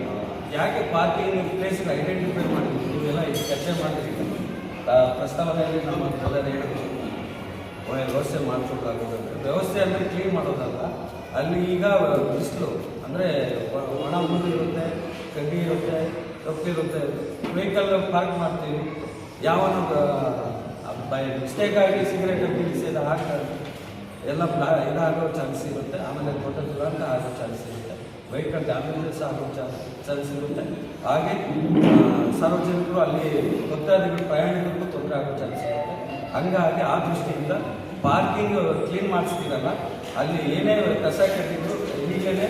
ಯಾಕೆ ಪಾರ್ಕಿಂಗ್ ಪ್ಲೇಸ್ಗೆ ಐಡೆಂಟಿಫೈ ಮಾಡಿದ್ವಿ, ನೀವೆಲ್ಲ ಇದು ಚರ್ಚೆ ಮಾಡಿದ್ರಿ ಪ್ರಸ್ತಾವನೆಯಲ್ಲಿ ನಮ್ಮ ವ್ಯವಸ್ಥೆ ಮಾಡಿಕೊಡ್ಲಾಗೋದಂದ್ರೆ, ವ್ಯವಸ್ಥೆ ಅಂದರೆ ಕ್ಲೀನ್ ಮಾಡೋದಲ್ಲ. ಅಲ್ಲಿ ಈಗ ಬಿಸಿಲು ಅಂದರೆ ಒಣ ಹುಲ್ಲು ಇರುತ್ತೆ, ಕಡ್ಡಿ ಇರುತ್ತೆ, ತಪ್ಪಿರುತ್ತೆ. ವೆಹಿಕಲ್ ಪಾರ್ಕ್ ಮಾಡ್ತೀವಿ, ಯಾವನು ಬೈ ಮಿಸ್ಟೇಕಾಗಿ ಸಿಗರೇಟ್ ಬಿಡಿಸಿದ ಹಾಕ್ತಾರೆ, ಎಲ್ಲ ಇದಾಗೋ ಚಾನ್ಸ್ ಇರುತ್ತೆ. ಆಮೇಲೆ ದೊಡ್ಡ ದುರಂತ ಆಗೋ ಚಾನ್ಸ್ ಇರುತ್ತೆ, ವೆಹಿಕಲ್ ಡ್ಯಾಮೇಜಸ್ ಆಗೋ ಚಾನ್ಸ್ ಇರುತ್ತೆ. ಹಾಗೆ ಸಾರ್ವಜನಿಕರು ಅಲ್ಲಿ ಭಕ್ತಾದಿಗಳು ಪ್ರಯಾಣಿಕರಿಗೂ ತೊಂದರೆ ಆಗೋ ಚಾನ್ಸ್ ಇರುತ್ತೆ. ಹಂಗಾಗಿ ಆ ದೃಷ್ಟಿಯಿಂದ ಪಾರ್ಕಿಂಗ್ ಕ್ಲೀನ್ ಮಾಡಿಸ್ತೀರಲ್ಲ, ಅಲ್ಲಿ ಏನೇ ಕಸ ಕಟ್ಟಿದ್ರು ಈಗಲೇ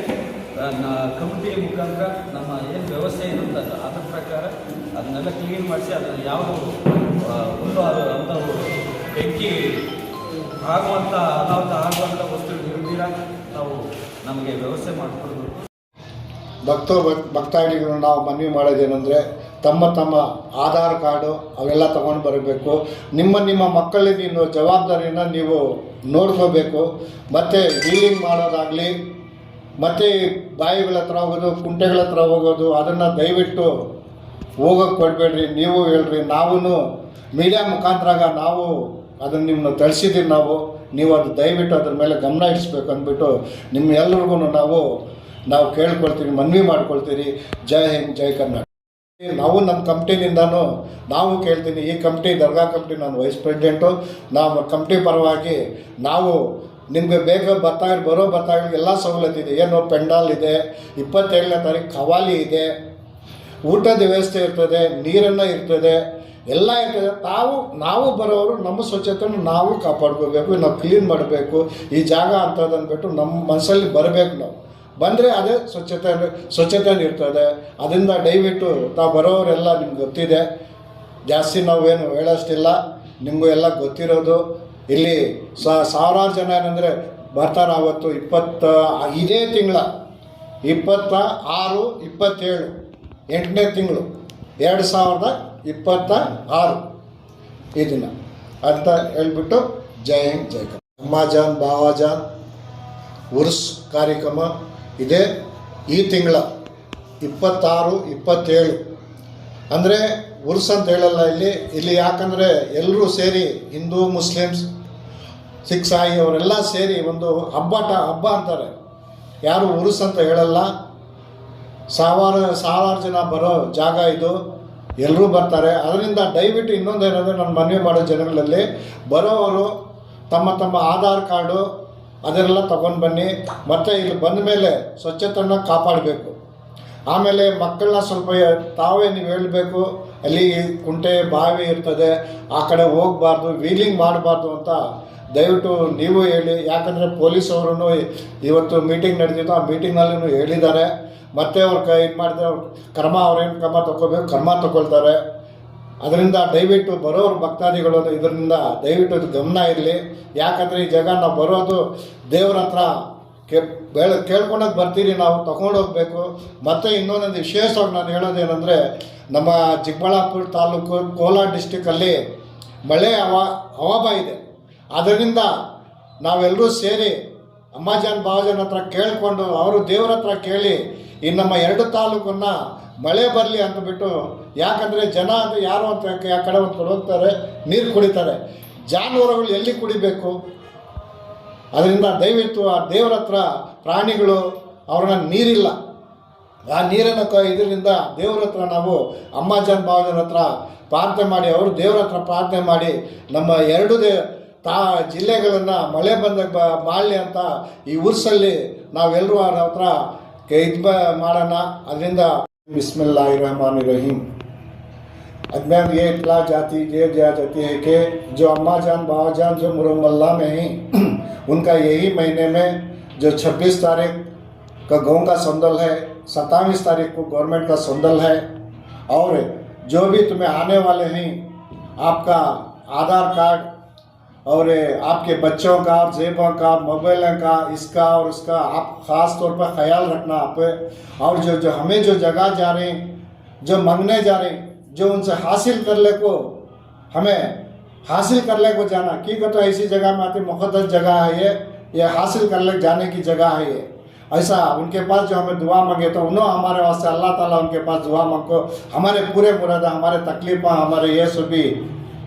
ಕಮಿಟಿ ಮುಖಾಂತರ ನಮ್ಮ ಏನು ವ್ಯವಸ್ಥೆ ಇರುತ್ತೆ ಅದ್ರ ಪ್ರಕಾರ ಅದನ್ನೆಲ್ಲ ಕ್ಲೀನ್ ಮಾಡಿಸಿ, ಅದನ್ನು ಯಾವುದು ಹುಲ್ಲು ಅಂಥವು ಬೆಂಕಿ ಆಗುವಂಥ ಅನಾಹುತ ಆಗುವಂಥ ವಸ್ತುಗಳು ಇರ್ದಿರ ನಾವು ನಮಗೆ ವ್ಯವಸ್ಥೆ ಮಾಡಿಕೊಡ್ಬೇಕು. ಭಕ್ತಾದಿಗಳು ನಾವು ಮನವಿ ಮಾಡೋದೇನೆಂದರೆ, ತಮ್ಮ ಆಧಾರ್ ಕಾರ್ಡು ಅವೆಲ್ಲ ತೊಗೊಂಡು ಬರಬೇಕು. ನಿಮ್ಮ ಮಕ್ಕಳಿಗೆ ನೀವು ಜವಾಬ್ದಾರಿಯನ್ನು ನೀವು ನೋಡ್ಕೋಬೇಕು. ಮತ್ತು ವೀಲಿಂಗ್ ಮಾಡೋದಾಗಲಿ, ಮತ್ತು ಬಾಯಿಗಳ ಹತ್ರ ಹೋಗೋದು, ಕುಂಟೆಗಳ ಹತ್ರ ಹೋಗೋದು, ಅದನ್ನು ದಯವಿಟ್ಟು ಹೋಗೋಕ್ಕೆ ಕೊಡಬೇಡ್ರಿ. ನೀವು ಹೇಳ್ರಿ, ನಾವು ಮೀಡಿಯಾ ಮುಖಾಂತರ ನಾವು ಅದನ್ನು ನಿಮ್ಮನ್ನು ತಿಳಿಸಿದ್ದೀವಿ. ನೀವು ಅದು ದಯವಿಟ್ಟು ಅದ್ರ ಮೇಲೆ ಗಮನ ಇರಿಸ್ಬೇಕು ಅಂದ್ಬಿಟ್ಟು ನಿಮ್ಮೆಲ್ಲರಿಗೂ ನಾವು ಕೇಳ್ಕೊಳ್ತೀವಿ, ಮನವಿ ಮಾಡ್ಕೊಳ್ತೀವಿ. ಜೈ ಹಿಂದ್, ಜೈ ಕರ್ನಾಟಕ. ನಾವು ನಮ್ಮ ಕಂಪ್ನಿನಿಂದನೂ ನಾವು ಕೇಳ್ತೀನಿ, ಈ ಕಂಪ್ನಿ ದರ್ಗಾ ಕಂಪ್ನಿ, ನಾನು ವೈಸ್ ಪ್ರೆಸಿಡೆಂಟು. ನಾವು ಕಂಪ್ನಿ ಪರವಾಗಿ ನಾವು ನಿಮಗೆ ಬೇಗ ಬರೋ ಭಕ್ತಾದಿಗಳಿಗೆ ಎಲ್ಲ ಸವಲತ್ತು ಇದೆ. ಏನು ಪೆಂಡಾಲ್ ಇದೆ, 27ನೇ ತಾರೀಕು ಖವಾಲಿ ಇದೆ, ಊಟದ ವ್ಯವಸ್ಥೆ ಇರ್ತದೆ, ನೀರನ್ನು ಇರ್ತದೆ, ಎಲ್ಲ ಇರ್ತದೆ. ನಾವು ಬರೋರು ನಮ್ಮ ಸ್ವಚ್ಛತೆಯನ್ನು ನಾವು ಕಾಪಾಡ್ಕೋಬೇಕು, ನಾವು ಕ್ಲೀನ್ ಮಾಡಬೇಕು. ಈ ಜಾಗ ಅಂತದ್ದು ಅಂದ್ಬಿಟ್ಟು ನಮ್ಮ ಮನಸ್ಸಲ್ಲಿ ಬರಬೇಕು. ನಾವು ಬಂದರೆ ಅದೇ ಸ್ವಚ್ಛತೆ ಇರ್ತದೆ. ಅದರಿಂದ ದಯವಿಟ್ಟು ತಾವು ಬರೋರೆಲ್ಲ ನಿಮ್ಗೆ ಗೊತ್ತಿದೆ, ಜಾಸ್ತಿ ನಾವೇನು ಹೇಳೋಷ್ಟಿಲ್ಲ, ನಿಮಗೂ ಎಲ್ಲ ಗೊತ್ತಿರೋದು. ಇಲ್ಲಿ ಸಾವಿರಾರು ಜನ ಏನಂದರೆ ಬರ್ತಾರೆ. ಅವತ್ತು ಇದೇ ತಿಂಗಳ 26, 27 8ನೇ ತಿಂಗಳು 2026 ಈ ದಿನ ಅಂತ ಹೇಳ್ಬಿಟ್ಟು ಜೈ ಹಿಂದ್, ಜೈ ಕರ್ನಾಟಕ. ಅಮ್ಮಾಜಾನ್ ಬಾವಾಜಾನ್ ಉರ್ಸ್ ಕಾರ್ಯಕ್ರಮ ಇದೆ ಈ ತಿಂಗಳ 26, 27. ಅಂದರೆ ಉರ್ಸ್ ಅಂತ ಹೇಳಲ್ಲ ಇಲ್ಲಿ ಯಾಕಂದರೆ ಎಲ್ಲರೂ ಸೇರಿ, ಹಿಂದೂ, ಮುಸ್ಲಿಮ್ಸ್, ಸಿಖ್, ಸಾಯಿ ಅವರೆಲ್ಲ ಸೇರಿ ಒಂದು ಹಬ್ಬ ಅಂತಾರೆ. ಯಾರು ಉರ್ಸ್ ಅಂತ ಹೇಳಲ್ಲ. ಸಾವಿರಾರು ಜನ ಬರೋ ಜಾಗ ಇದು, ಎಲ್ಲರೂ ಬರ್ತಾರೆ. ಅದರಿಂದ ದಯವಿಟ್ಟು ಇನ್ನೊಂದೇನಂದರೆ ನಾನು ಮನವಿ ಮಾಡೋ ಜನಗಳಲ್ಲಿ, ಬರೋವರು ತಮ್ಮ ಆಧಾರ್ ಕಾರ್ಡು ಅದನ್ನೆಲ್ಲ ತೊಗೊಂಡು ಬನ್ನಿ. ಮತ್ತು ಇಲ್ಲಿ ಬಂದ ಮೇಲೆ ಸ್ವಚ್ಛತೆಯನ್ನು ಕಾಪಾಡಬೇಕು. ಆಮೇಲೆ ಮಕ್ಕಳನ್ನ ಸ್ವಲ್ಪ ತಾವೇ ನೀವು ಹೇಳಬೇಕು, ಅಲ್ಲಿ ಕುಂಟೆ ಬಾವಿ ಇರ್ತದೆ, ಆ ಕಡೆ ಹೋಗಬಾರ್ದು, ವೀಲಿಂಗ್ ಮಾಡಬಾರ್ದು ಅಂತ ದಯವಿಟ್ಟು ನೀವು ಹೇಳಿ. ಯಾಕಂದರೆ ಪೊಲೀಸವರು ಇವತ್ತು ಮೀಟಿಂಗ್ ನಡೆದಿತ್ತು, ಆ ಮೀಟಿಂಗ್ನಲ್ಲೂ ಹೇಳಿದ್ದಾರೆ. ಮತ್ತೆ ಅವ್ರು ಇದು ಮಾಡಿದ್ರೆ ಅವ್ರೇನು ಕ್ರಮ ತಗೋಬೇಕು, ಕ್ರಮ ತಗೊಳ್ತಾರೆ. ಅದರಿಂದ ದಯವಿಟ್ಟು ಬರೋರು ಭಕ್ತಾದಿಗಳು ಇದರಿಂದ ದಯವಿಟ್ಟು ಇದು ಗಮನ ಇರಲಿ. ಯಾಕಂದರೆ ಈ ಜಾಗ ನಾವು ಬರೋದು ದೇವ್ರ ಹತ್ರ ಕೇಳ್ಕೊಳಕ್ಕೆ ಬರ್ತೀರಿ, ನಾವು ತಗೊಂಡೋಗ್ಬೇಕು. ಮತ್ತು ಇನ್ನೊಂದೊಂದು ವಿಶೇಷವಾಗಿ ನಾನು ಹೇಳೋದೇನೆಂದರೆ, ನಮ್ಮ ಚಿಕ್ಕಬಳ್ಳಾಪುರ ತಾಲೂಕು, ಕೋಲಾರ ಡಿಸ್ಟಿಕ್ಕಲ್ಲಿ ಮಳೆ ಹವಾಬ ಇದೆ. ಅದರಿಂದ ನಾವೆಲ್ಲರೂ ಸೇರಿ ಅಮ್ಮಾಜಾನ್ ಬಾವಜನ್ ಹತ್ರ ಕೇಳಿಕೊಂಡು ಅವರು ದೇವ್ರ ಹತ್ರ ಕೇಳಿ ಈ ನಮ್ಮ 2 ತಾಲೂಕನ್ನು ಮಳೆ ಬರಲಿ ಅಂತಬಿಟ್ಟು, ಯಾಕಂದರೆ ಜನ ಅಂದರೆ ಯಾರು ಅಂತ ಆ ಕಡೆ ಒಂದು ಹೋಗ್ತಾರೆ, ನೀರು ಕುಡಿತಾರೆ, ಜಾನುವಾರುಗಳು ಎಲ್ಲಿ ಕುಡಿಬೇಕು? ಅದರಿಂದ ದಯವಿಟ್ಟು ಆ ದೇವ್ರ ಹತ್ರ ಪ್ರಾಣಿಗಳು ಅವ್ರನ್ನ ನೀರಿಲ್ಲ, ಆ ನೀರನ್ನು ಇದರಿಂದ ದೇವ್ರ ಹತ್ರ ನಾವು ಅಮ್ಮಾಜಾನ್ ಬಾವಜನ್ ಹತ್ರ ಪ್ರಾರ್ಥನೆ ಮಾಡಿ, ಅವರು ದೇವ್ರ ಹತ್ರ ಪ್ರಾರ್ಥನೆ ಮಾಡಿ ನಮ್ಮ 2 ಜಿಲ್ಲೆಗಳನ್ನು ಮಳೆ ಬಂದಾಗ ಮಾಡಲಿ ಅಂತ ಈ ಉರ್ಸಲ್ಲಿ ನಾವೆಲ್ಲರೂ ಅವ್ರ ಹತ್ರ ಇದು ಮಾಡೋಣ. ಅದರಿಂದ बिस्मिल्लाहिर्रहमानिर्रहीम। अदमें ये इतला जाती है कि जो अम्मा जान बाबा जान जो मुरमल्ला में हैं उनका यही महीने में जो 26 तारीख का गाँव का संदल है, 27 तारीख को गवर्नमेंट का संदल है, और जो भी तुम्हें आने वाले हैं आपका आधार कार्ड और आपके बच्चों का, जेबों का, मोबाइल का, इसका और उसका आप ख़ास तौर पर ख्याल रखना आप। और जो हमें जो जगह जा रहे हैं, जो मांगने जा रहे हैं, जो उनसे हासिल कर ले को हमें हासिल कर ले को जाना, क्योंकि तो ऐसी जगह में आती मुक़द्दस जगह है ये हासिल कर ले जाने की जगह है ये। ऐसा उनके पास जो हमें दुआ मांगे तो उन्होंने हमारे वास्ते अल्लाह ताला उनके पास दुआ मांगो, हमारे पूरे मुरादा, हमारे तकलीफ़, हमारे ये सभी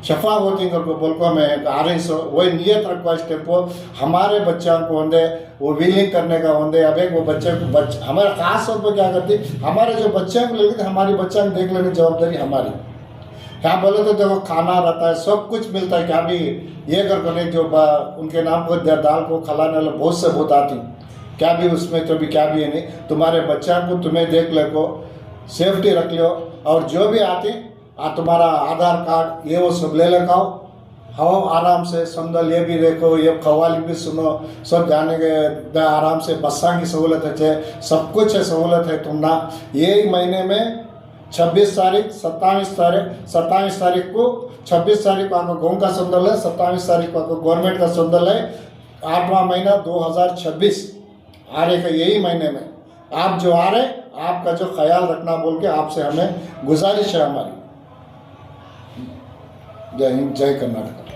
शफा होती करके बोल को हमें आ रही सो वही नियत रखो इस टेम्पो हमारे बच्चों को होंगे वो व्हीलिंग करने का होंगे। अब एक वो बच्चे को हमारे ख़ास तौर पर क्या करती, हमारे जो बच्चे को लेकर हमारी बच्चों को देख लेने जवाबदारी हमारी। क्या बोले तो देखो खाना रहता है, सब कुछ मिलता है, क्या भी ये कर नहीं जो उनके नाम को दाल को खिलाने वाले बहुत से बहुत आती, क्या भी उसमें तो भी क्या भी है नहीं, तुम्हारे बच्चों को तुम्हें देख ले को सेफ्टी रख लो। और जो भी आती तुम्हारा आधार कार्ड ये वो सब ले लगाओ, हाँ आराम से संदल ये भी देखो, ये कव्वाली भी सुनो, सब जाने के आराम से बस्सा की सहूलत है, सब कुछ है सहूलत है। तुम ना यही महीने में 26 तारीख 27 तारीख को 26 तारीख को आपका गाँव का संदल है, 27 तारीख को आपका गवर्नमेंट का संदल है। 8वां महीना 2026 आ रहे का यही महीने में आप जो आ रहे आपका जो ख्याल रखना बोल के आपसे हमें गुजारिश है हमारी। जय हिंद, जय कर्नाटक।